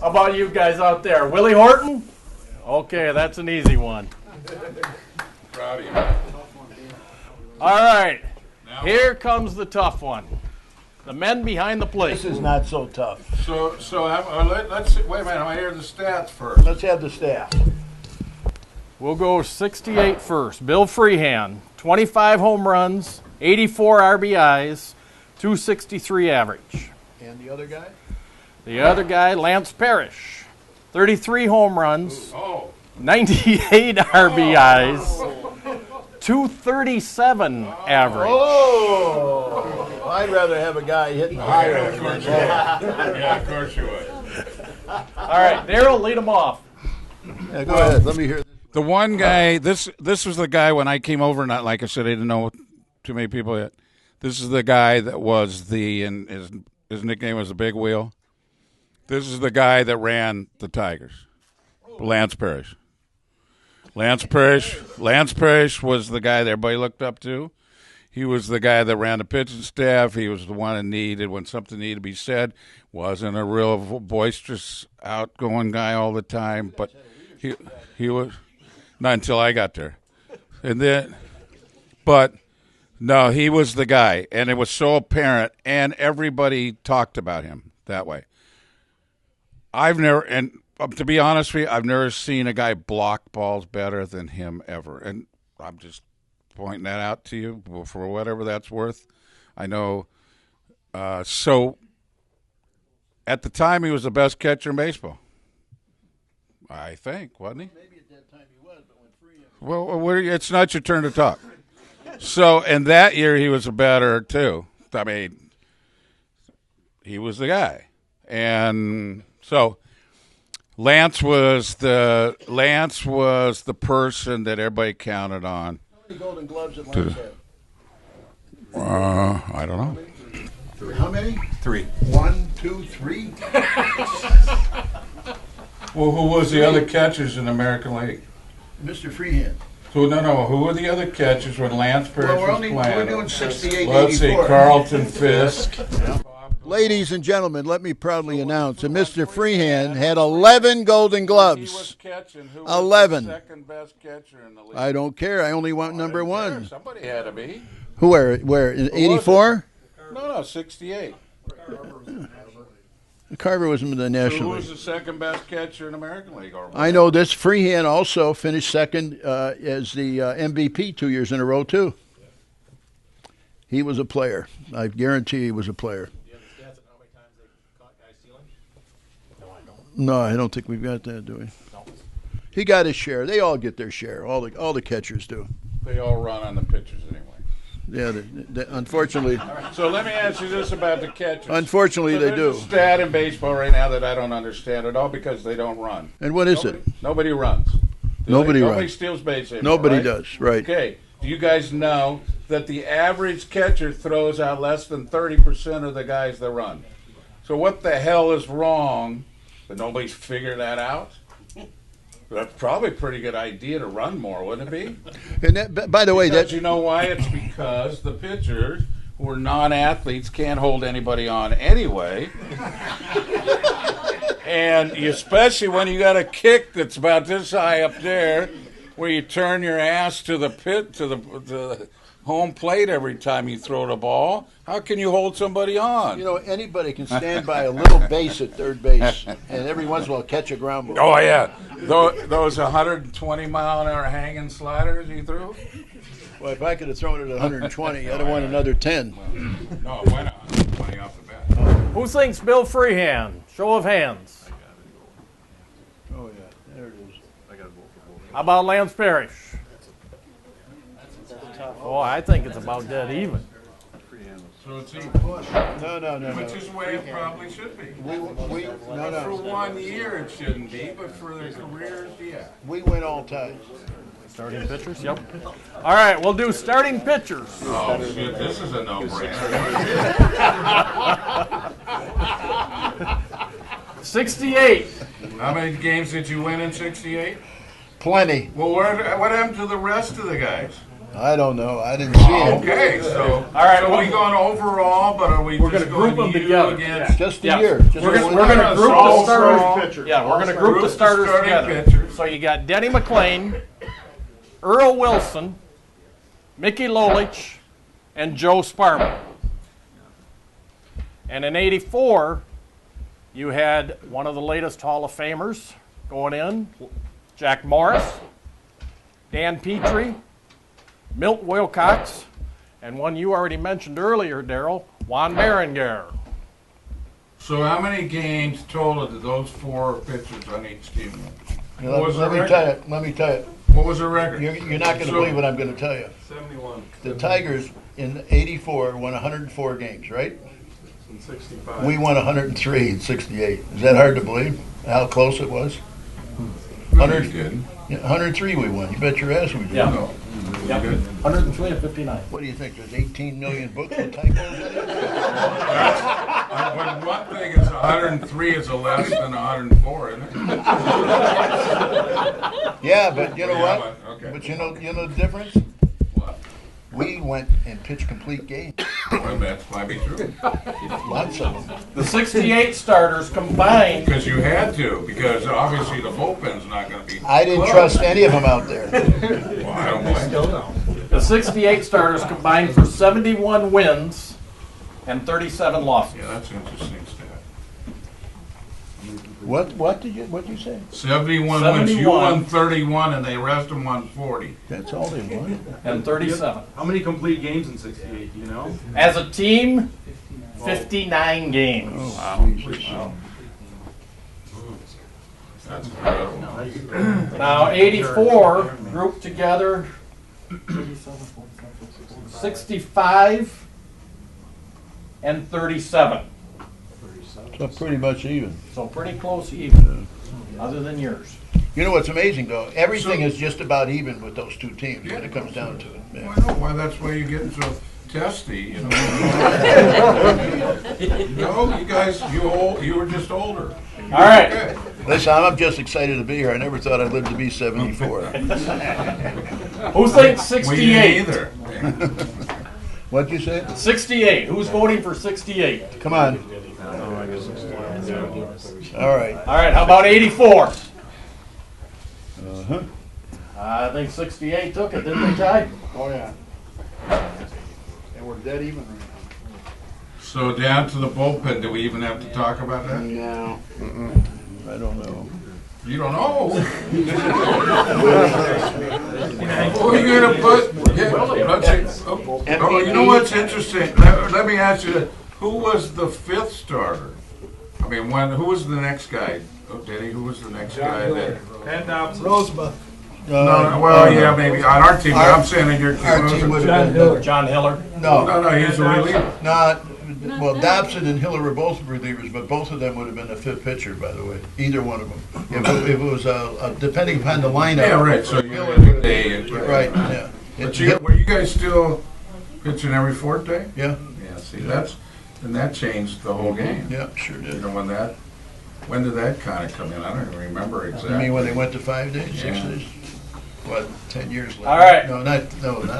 How about you guys out there? Willie Horton? Okay, that's an easy one. Proud of you. All right, here comes the tough one. The men behind the plate. This is not so tough. So let's wait a minute. I hear the stats first. Let's have the staff. We'll go 68 first. Bill Freehand, 25 home runs, 84 RBIs, 263 average. And the other guy? The other guy, Lance Parrish, 33 home runs, 98 RBIs, 237 average. Oh! I'd rather have a guy hitting higher. Yeah, of course you would. All right, Darrell, lead them off. Yeah, go ahead. Let me hear this. The one guy, this was the guy when I came over, not like I said, I didn't know too many people yet. This is the guy that was and his nickname was the Big Wheel. This is the guy that ran the Tigers, Lance Parrish. Lance Parrish was the guy that everybody looked up to. He was the guy that ran the pitching staff. He was the one that needed, when something needed to be said, wasn't a real boisterous, outgoing guy all the time, but he was, not until I got there. And then, but no, he was the guy, and it was so apparent, and everybody talked about him that way. I've never, and to be honest with you, I've never seen a guy block balls better than him ever. And I'm just pointing that out to you for whatever that's worth. I know. So at the time, he was the best catcher in baseball. I think, wasn't he? Maybe at that time he was, but when Freehand... Well, it's not your turn to talk. So, and that year he was better too. I mean, he was the guy, and so Lance was the person that everybody counted on. How many Golden Gloves did Lance have? I don't know. How many? 3. 1, 2, 3? Well, who was the other catchers in the American League? Mr. Freehand. So no. Who were the other catchers when Lance Parrish was playing? We're doing 68, Let's see, 84. Carlton Fisk. Ladies and gentlemen, let me proudly announce that Mr. Freehand had 11 Golden He was Gloves. catching. Who 11. was the second best catcher in the league? I don't care. I only want number one. Somebody had to be. Who? Where? In 84? No, 68. Carver was in the Who National was League. the second best catcher in the American League? I know this. Freehand also finished second as the MVP 2 years in a row, too. He was a player. I guarantee he was a player. No, I don't think we've got that, do we? No. He got his share. They all get their share. All the catchers do. They all run on the pitchers anyway. Yeah, unfortunately. So let me ask you this about the catchers. Unfortunately, they do. There's a stat in baseball right now that I don't understand at all because they don't run. And what is it? Nobody runs. Nobody Nobody runs. steals base anymore, Nobody right? does, right. Okay. Do you guys know that the average catcher throws out less than 30% of the guys that run? So what the hell is wrong? But nobody's figured that out? That's probably a pretty good idea to run more, wouldn't it be? And that, by the way, Because that you know why? It's because the pitchers who are non-athletes can't hold anybody on anyway. And especially when you got a kick that's about this high up there, where you turn your ass to the pit, to the home plate every time you throw the ball. How can you hold somebody on? You know, anybody can stand by a little base at third base and every once in a while catch a ground ball. Oh, yeah. Those 120-mile-an-hour hanging sliders you threw? Well, if I could have thrown it at 120, I'd have won another 10. No, it went 120 off the bat. Who thinks Bill Freehand? Show of hands. Oh, yeah. There it is. How about Lance Parrish? Oh, I think it's about dead even. So it's even. No. Which is the way it probably should be. No. For 1 year it shouldn't be, but for their careers, yeah. We win all ties. Starting pitchers? Yep. All right, we'll do starting pitchers. Oh, shit, this is a no-brainer. 68. How many games did you win in 68? Plenty. Well, what happened to the rest of the guys? I don't know. I didn't see it. Okay, so All right, so we going overall, but are we We're just gonna group going them you together. against Just the Yes. year. Just We're one gonna year. group the all starters. pitchers. Yeah, we're gonna Group group the the starters starting together. pitchers. So you got Denny Mclain, Earl Wilson, Mickey Lolich, and Joe Sparman. And in '84, you had one of the latest Hall of Famers going in, Jack Morris, Dan Petrie, Milt Wilcox, and one you already mentioned earlier, Darrell, Juan Berenguer. So how many games total did those 4 pitchers on each team win? What was the Let me record? tell you. What was the record? You're not going to believe what I'm going to tell you. 71. The Tigers in '84 won 104 games, right? And 65. We won 103 in '68. Is that hard to believe? How close it was? No, you didn't. 103 we won. You bet your ass we did. Yeah. No. Yep. 103 and 59. What do you think? There's 18 million books with typos in it? But one thing is 103 is a less than 104, isn't it? Yeah, but you know Yeah, what? but- okay. But you know the difference? What? We went and pitched complete games. Well, that might be true. Lots of them. The 68 starters combined. Because you had to, because obviously the bullpen's not going to be. I didn't trust any of them out there. Well, I don't blame you. The 68 starters combined for 71 wins and 37 losses. Yeah, that's an interesting stat. What did you say? 71 wins. You 71. won 31, and the rest of them won 40. That's all they won. And 37. How many complete games in 68, do you know? As a team, 59 games. That's incredible. Now, 84 grouped together 65 and 37. So pretty much even. So pretty close even, other than yours. You know what's amazing though? Everything is just about even with those two teams when it comes down to it. Well, Yeah. I know why that's why you get so testy, you know. No, you guys, you were just older. All right. Okay. Listen, I'm just excited to be here. I never thought I'd live to be 74. Who thinks We 68? didn't either. What'd you say? 68. Who's voting for 68? Come on. All right. All right, how about 84? Uh-huh. I think 68 took it, didn't they, Ty? Oh, yeah. And we're dead even right So down to the bullpen, do we even have to talk about that? now. I don't know. You don't know. Who are you gonna put? Yeah, let's see. Oh, you know what's interesting? Let me ask you, who was the 5th starter? I mean, who was the next guy? Oh, Denny, who was the next guy that? Pat Dobson. Rosebud. No, well, yeah, maybe on our team, but I'm saying in your team. Our team would have been. John Hiller. No, No, he's a reliever. not. Well, Dobson and Hiller were both relievers, but both of them would have been the 5th pitcher, by the way. Either one of them. If it was depending upon the lineup. Yeah, right, so Hiller would have they- been. Right, yeah. But were you guys still pitching every 4th day? Yeah, Yeah, see, and that changed the whole game. yeah, sure You did. know, when did that kind of come in? I don't even remember You exactly. mean when they went to 5 days, 6 Yeah. days? What, 10 years later? All right. No, not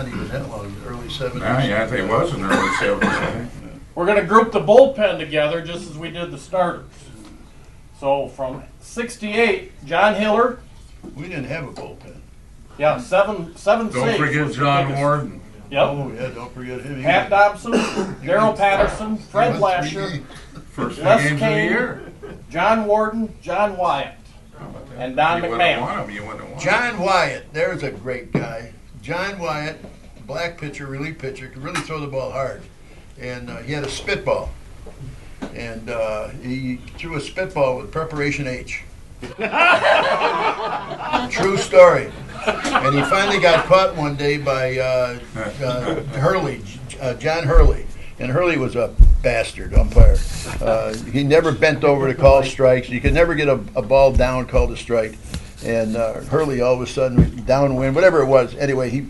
even that long, early 70s. Yeah, I think it was in the early 70s, I think. We're going to group the bullpen together just as we did the starters. So from 68, John Hiller, We didn't have a bullpen. yeah, seven Don't saves forget was the John biggest. Warden. Yep. Oh, yeah, don't forget him. He Pat was- Dobson, Darrell Patterson, Fred he won 3 Lasher, games. First 3 Les games of the Kane, year. John Warden, John Wyatt. How about that? And Don You wouldn't McMahon. have won 'em, you wouldn't have won 'em. John Wyatt, there's a great guy. John Wyatt, black pitcher, relief pitcher, could really throw the ball hard. And he had a spitball. And he threw a spitball with preparation H. True story. And he finally got caught one day by Hurley, John Hurley. And Hurley was a bastard umpire. He never bent over to call strikes. You could never get a ball down called a strike. And Hurley all of a sudden downwind, whatever it was. Anyway,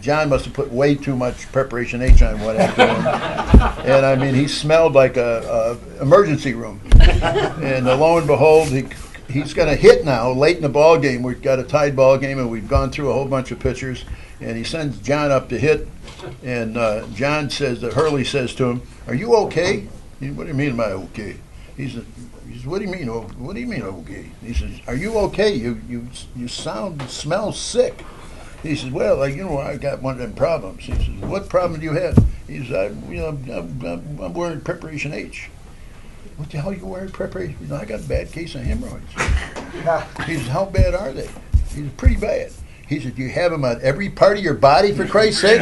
John must have put way too much preparation H on what happened. And I mean, he smelled like a emergency room. And lo and behold, he he's got a hit now late in the ball game. We've got a tied ball game, and we've gone through a whole bunch of pitchers. And he sends John up to hit, and John says that Hurley says to him, "Are you okay?" What do you mean, am I okay? He says, "What do you mean? What do you mean okay?" He says, "Are you okay? You smell sick." He says, "Well, I got one of them problems." He says, "What problem do you have?" He says, I'm wearing Preparation H." "What the hell are you wearing Preparation? I got a bad case of hemorrhoids." He says, "How bad are they?" He says, "Pretty bad." He said, "Do you have them on every part of your body, for Christ's sake?"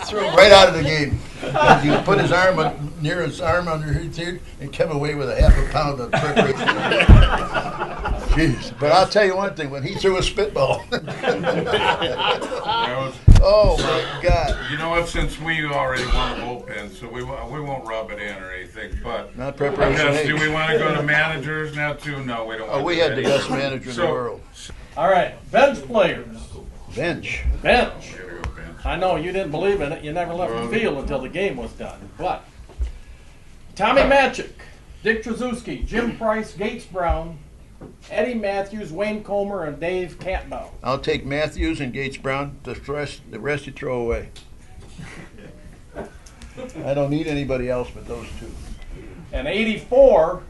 Threw him right out of the game. And he put his arm near his arm under his ear and came away with a half a pound of Preparation. Jeez. But I'll tell you one thing, when he threw a spitball. Oh, my God. You know what? Since we already won the bullpen, so we won't rub it in or anything, but Not Preparation H. do we want to go to managers now too? No, we don't. Oh, we had the best manager in the world. All right, bench players. Bench. Bench. Here we go, Ben. I know you didn't believe in it. You never left the field until the game was done. But Tommy Matchik, Dick Trzaskowski, Jim Price, Gates Brown, Eddie Matthews, Wayne Comer, and Dave Cantbow. I'll take Matthews and Gates Brown. The rest you throw away. I don't need anybody else but those two. And 84,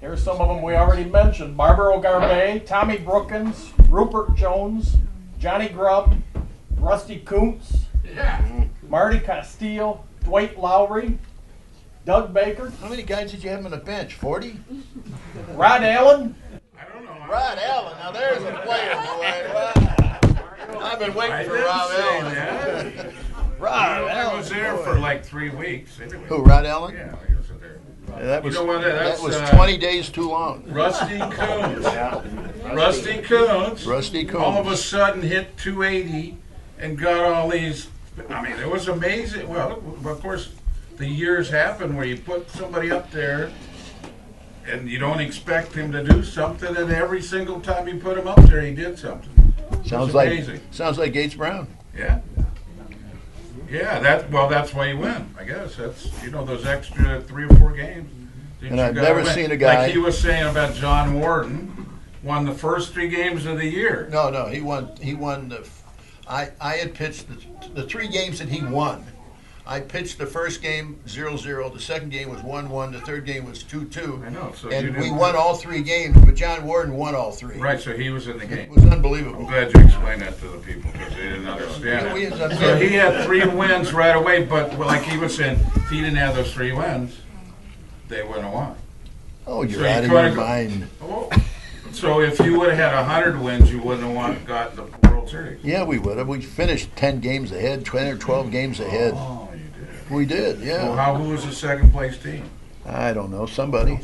here's some of them we already mentioned. Barbaro Garbet, Tommy Brookins, Rupert Jones, Johnny Grubb, Rusty Kuntz, Marty Castillo, Dwight Lowry, Doug Baker. How many guys did you have on the bench? 40? Rod Allen. I don't know. Rod Allen. Now there's a player, boy. I've been waiting for Rod Allen. Rod I was there for like 3 weeks. Anyway. Who, Rod Allen? Yeah, I was there. That was, You know what, that was that's, 20 days too long. Rusty Kuntz. Rusty Kuntz. Rusty Kuntz. All of a sudden hit 280 and got all these. I mean, it was amazing. Well, of course, the years happen where you put somebody up there and you don't expect him to do something, and every single time you put him up there, he did something. Sounds like Gates Brown. Yeah. Yeah, that's why you win, I guess. That's, those extra 3 or 4 games. And I've never seen a guy. Like he was saying about John Warden, won the first 3 games of the year. No, he won. I had pitched the 3 games that he won. I pitched the first game 0-0, the second game was 1-1, the third game was 2-2. I know. So and we won all 3 games, but John Warden won all 3. Right, so he was in the game. It was unbelievable. I'm glad you explained that to the people because they didn't understand it. So he had 3 wins right away, but like he was saying, if he didn't have those 3 wins, they wouldn't have won. Oh, you're out of your mind. Oh, so if you would have had 100 wins, you wouldn't have gotten the World Series. Yeah, we would have. We finished 10 games ahead, 20 or 12 games ahead. Oh, you did. We did, yeah. Well, who was the second place team? I don't know. Somebody.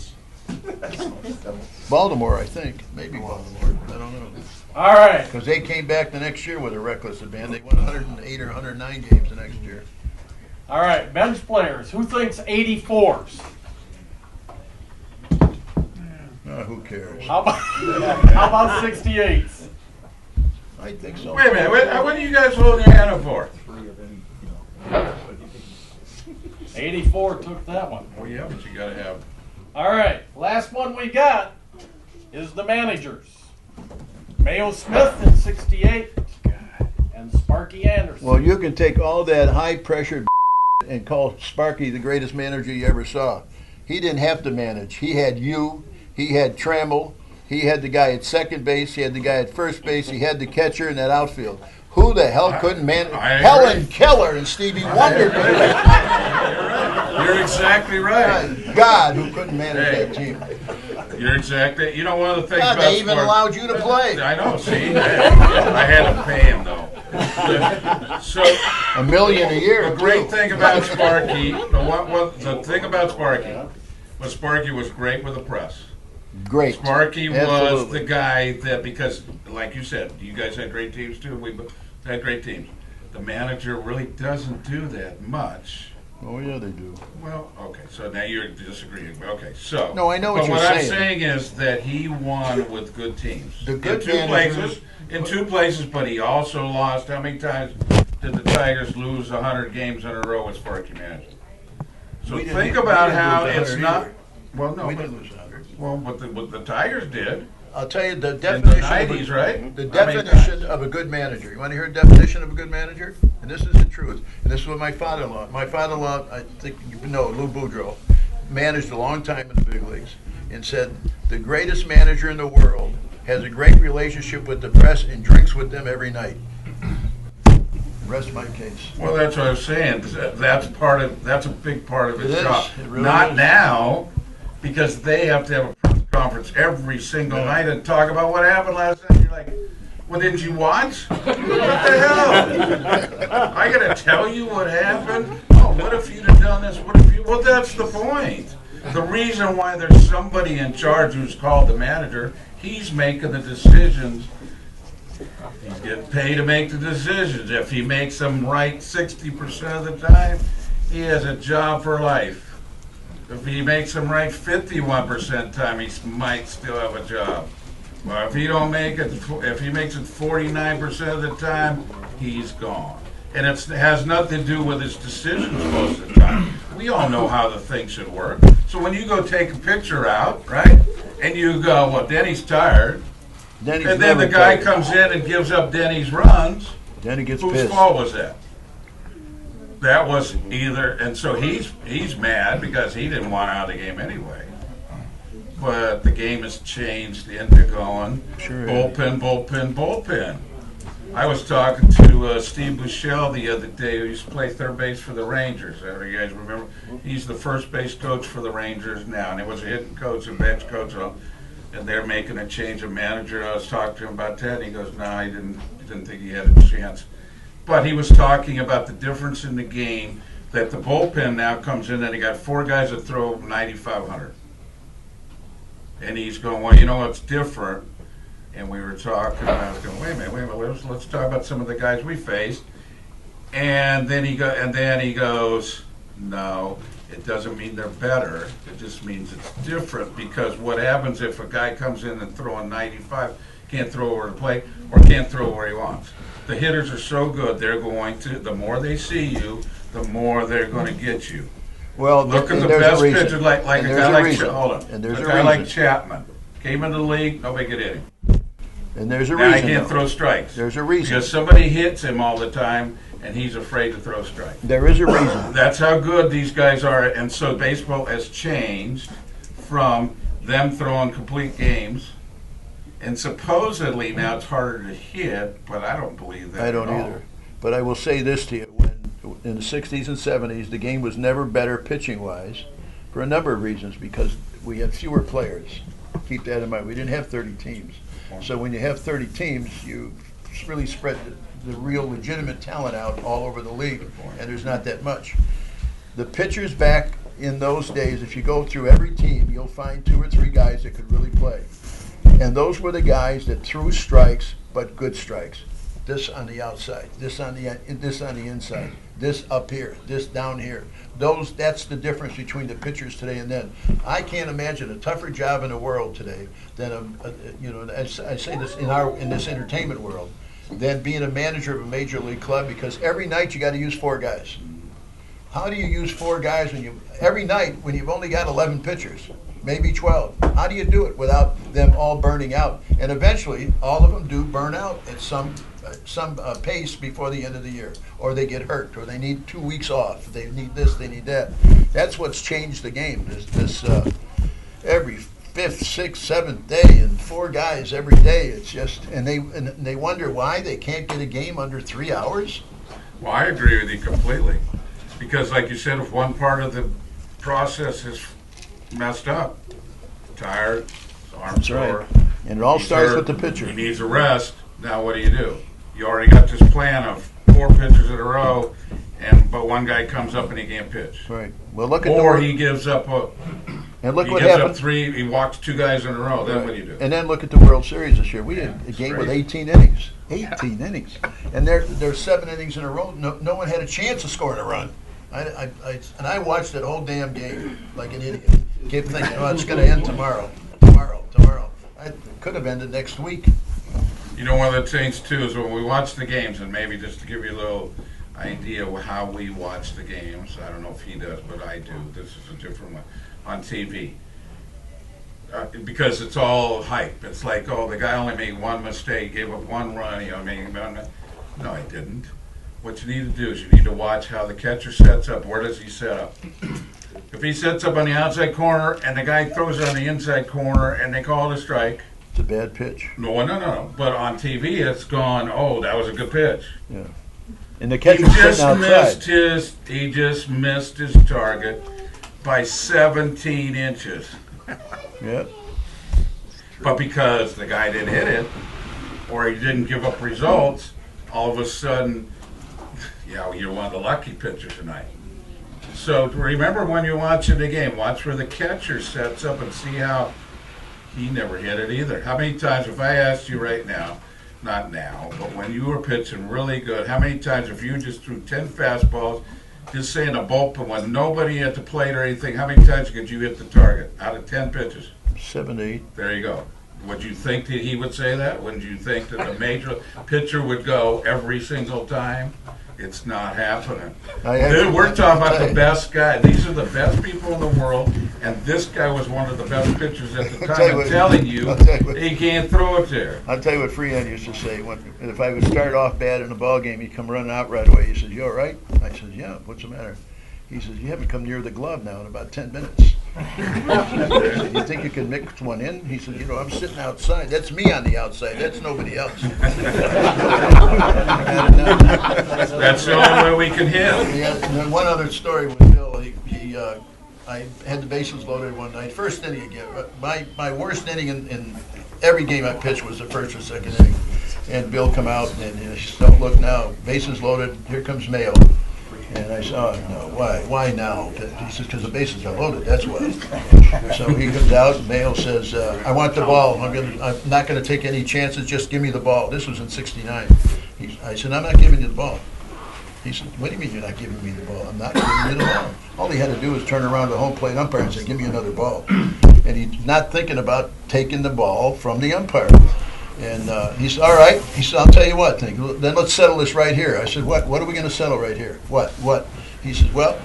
Baltimore, I think. Maybe Baltimore. I don't know. All right. Because they came back the next year with a reckless abandon. They won 108 or 109 games the next year. All right, bench players. Who thinks 84s? Who cares? How about 68s? I think so. Wait a minute. What are you guys holding your hand up for? 84 took that one. Well, yeah, but you got to have. All right, last one we got is the managers. Mayo Smith in 68 and Sparky Anderson. Well, you can take all that high-pressure and call Sparky the greatest manager you ever saw. He didn't have to manage. He had you. He had Trammell. He had the guy at second base. He had the guy at first base. He had the catcher in that outfield. Who the hell couldn't manage? Helen Keller and Stevie Wonder. You're exactly right. God, who couldn't manage that team? You're exactly. You know, one of the things God, about they even sports, allowed you to play. I know. See, I had to pay him though. So $1 million a year. the great thing about Sparky, the thing about Sparky was Sparky was great with the press. Great. Sparky was Absolutely. the guy that, because, like you said, you guys had great teams too. We had great teams. The manager really doesn't do that much. Oh, yeah, they do. Well, okay, so now you're disagreeing. Okay, so. No, I know what but you're what I'm saying. saying is that he won with good teams. The good in 2 places, but he also lost. How many times did the Tigers lose 100 games in a row with Sparky management? So We didn't think lose about how 100 it's not. either. Well, no. We but- didn't lose 100. Well, what the Tigers did I'll tell you the in the definition. 90s, right? The I mean, definition of a good manager. You want to hear a definition of a good manager? And this is the truth. And this is what my father-in-law. My father-in-law, I think you know, Lou Boudreau, managed a long time in the big leagues, and said the greatest manager in the world has a great relationship with the press and drinks with them every night. Rest my case. Well, that's what I was saying. That's a big part of his It is. job. It really Not is. now, because they have to have a press conference every single night and talk about what happened last night. You're like, well, didn't you watch? What the hell? I gotta tell you what happened? Oh, what if you'd have done this? What if you? Well, that's the point. The reason why there's somebody in charge who's called the manager, he's making the decisions. He's getting paid to make the decisions. If he makes them right 60% of the time, he has a job for life. If he makes them right 51% of the time, he might still have a job. Well, if he don't make it, if he makes it 49% of the time, he's gone. And it has nothing to do with his decisions most of the time. We all know how the thing should work. So when you go take a picture out, right, and you go, well, Denny's tired, Denny's and then the never guy tired. comes in and gives up Denny's runs, Denny gets whose pissed. fault was that? That was either, and so he's mad because he didn't want out of the game anyway. But the game has changed into going Sure. bullpen. I was talking to Steve Bushell the other day, who used to play third base for the Rangers. You guys remember? He's the first base coach for the Rangers now, and he was a hitting coach and bench coach, and they're making a change of manager. I was talking to him about that, and he goes, "No, he didn't think he had a chance." But he was talking about the difference in the game, that the bullpen now comes in and he got 4 guys that throw 9,500. And he's going, well, you know what's different? And we were talking, and I was going, wait a minute, let's talk about some of the guys we faced. And then he goes, no, it doesn't mean they're better. It just means it's different, because what happens if a guy comes in and throwing 95, can't throw over the plate, or can't throw where he wants? The hitters are so good, they're going to, the more they see you, the more they're going to get you. Well, Look at and the there's a best reason. pitcher, like And a there's guy a like reason. hold on, And there's a a guy like reason. Chapman came into the league, nobody could hit him. And there's a Now he reason. can't though. throw strikes. There's a reason. Because somebody hits him all the time, and he's afraid to throw strikes. There is a reason. That's how good these guys are, and so baseball has changed from them throwing complete games, and supposedly now it's harder to hit, but I don't believe that I don't at all. either. But I will say this to you: when in the '60s and '70s, the game was never better pitching-wise, for a number of reasons. Because we had fewer players. Keep that in mind. We didn't have 30 teams. So when you have 30 teams, you really spread the real legitimate talent out all over the league, and there's not that much. The pitchers back in those days, if you go through every team, you'll find 2 or 3 guys that could really play. And those were the guys that threw strikes, but good strikes. This on the outside, this on the inside, this up here, this down here. That's the difference between the pitchers today and then. I can't imagine a tougher job in the world today than I say this in this entertainment world, than being a manager of a major league club, because every night you got to use 4 guys. How do you use 4 guys every night when you've only got 11 pitchers, maybe 12? How do you do it without them all burning out? And eventually, all of them do burn out at some pace before the end of the year, or they get hurt, or they need 2 weeks off. They need this, they need that. That's what's changed the game. This every 5th, 6th, 7th day, and 4 guys every day. It's just, and they wonder why they can't get a game under 3 hours. Well, I agree with you completely. Because, like you said, if one part of the process is messed up, tired, arm sore, And it all he's starts hurt, with the pitcher. he needs a rest. Now, what do? You already got this plan of 4 pitchers in a row, but one guy comes up and he can't pitch. Right. Well, look at Or he gives up and look he what gives up happened. 3. He walks 2 guys in a row. Then what do you do? And then look at the World Series this year. We had a game with crazy. 18 innings. 18 innings. And there's 7 innings in a row. No one had a chance of scoring a run. I watched that whole damn game like an idiot. Kept thinking, oh, it's going to end tomorrow. It could have ended next week. You know, one of the things, too, is when we watch the games, and maybe just to give you a little idea of how we watch the games, I don't know if he does, but I do. This is a different one. On TV. because it's all hype. It's like, oh, the guy only made one mistake, gave up one run. You know, no, he didn't. What you need to do is you need to watch how the catcher sets up. Where does he set up? If he sets up on the outside corner and the guy throws it on the inside corner and they call it a strike. It's a bad pitch. No. But on TV, it's gone, oh, that was a good pitch. Yeah. And the catcher's sitting outside. He just missed his target by 17 inches. Yeah. But because the guy didn't hit it, or he didn't give up results, all of a sudden, yeah, you're one of the lucky pitchers tonight. So remember when you're watching the game, watch where the catcher sets up and see how he never hit it either. How many times, if I asked you right now, not now, but when you were pitching really good, how many times if you just threw 10 fastballs, just say in a bullpen with nobody at the plate or anything, how many times could you hit the target out of 10 pitches? 7 to 8. There you go. Would you think that he would say that? Wouldn't you think that the major pitcher would go every single time? It's not happening. Dude, we're talking about the best guy. These are the best people in the world, and this guy was one of the best pitchers at the time. I'm telling you, he can't throw it there. I'll tell you what Freehan used to say. If I would start off bad in a ball game, he'd come running out right away. He says, "You all right?" I says, "Yeah, what's the matter?" He says, "You haven't come near the glove now in about 10 minutes. You think you can mix one in?" He says, "I'm sitting outside. That's me on the outside. That's nobody else." That's the only way we can hit. Yeah, and then one other story with Bill. I had the bases loaded one night. First inning again. My worst inning in every game I pitched was the first or second inning. And Bill come out and he said, "Look now, bases loaded. Here comes Mayo." And I said, "Oh, no, why? Why now?" He says, "Because the bases are loaded, that's why." So he comes out, and Mayo says, "I want the ball. I'm not going to take any chances. Just give me the ball." This was in '69. I said, "I'm not giving you the ball." He said, "What do you mean you're not giving me the ball?" "I'm not giving you the ball." All he had to do was turn around to the home plate umpire and say, "Give me another ball." And he's not thinking about taking the ball from the umpire. And he said, "All right." He said, "I'll tell you what, then let's settle this right here." I said, What are we going to settle right here? What? He says, "Well,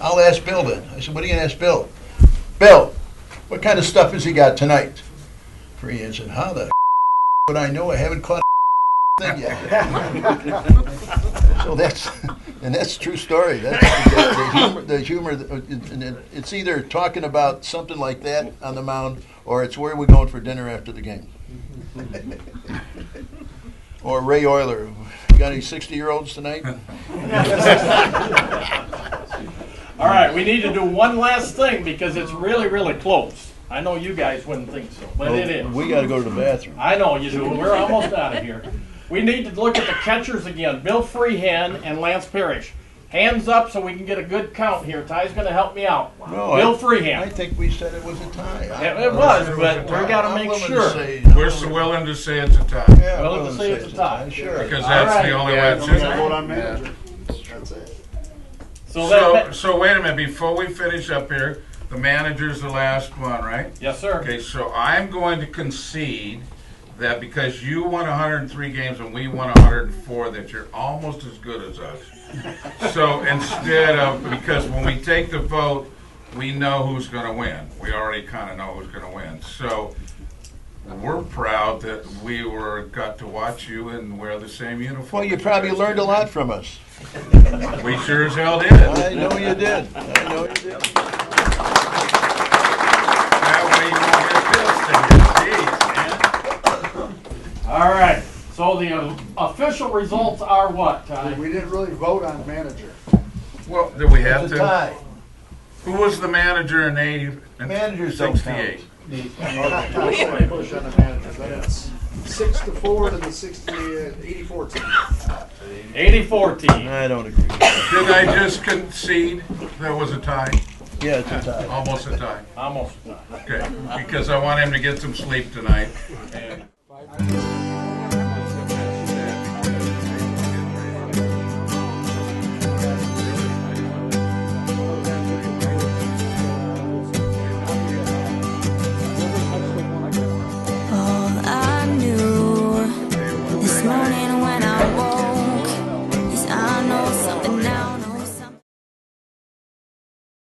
I'll ask Bill then." I said, "What are you going to ask Bill?" "Bill, what kind of stuff has he got tonight?" Freehan said, "How the would I know? I haven't caught a thing yet." So that's true story. That's the humor. It's either talking about something like that on the mound, or it's where we're going for dinner after the game. Or Ray Euler. You got any 60-year-olds tonight? All right, we need to do one last thing because it's really, really close. I know you guys wouldn't think so, but it is. We got to go to the bathroom. I know you do. We're almost out of here. We need to look at the catchers again. Bill Freehan and Lance Parrish. Hands up so we can get a good count here. Ty's going to help me out. No, Bill Freehan. I think we said it was a tie. It was, but we got to make sure. We're so willing to say it's a tie. Yeah, willing to say it's a tie. Sure. Because that's the only way it's Vote on manager. That's it. So wait a minute. Before we finish up here, the manager's the last one, right? Yes, sir. Okay, so I'm going to concede that because you won 103 games and we won 104, that you're almost as good as us. So instead of, because when we take the vote, we know who's going to win. We already kind of know who's going to win. So we're proud that we got to watch you and wear the same uniform. Well, you probably learned a lot from us. We sure as hell did. I know you did. That way you won't get pissed and get seized, man. All right. So the official results are what, Ty? We didn't really vote on manager. Well, did we have It's a to? tie. Who was the manager in 80? Managers don't 68. Push on the manager. Then it's 6-4 to the 84 team. 84 team. I don't agree. Did I just concede there was a tie? Yeah, it's a tie. Almost a tie. Almost. Okay, because I want him to get some sleep tonight.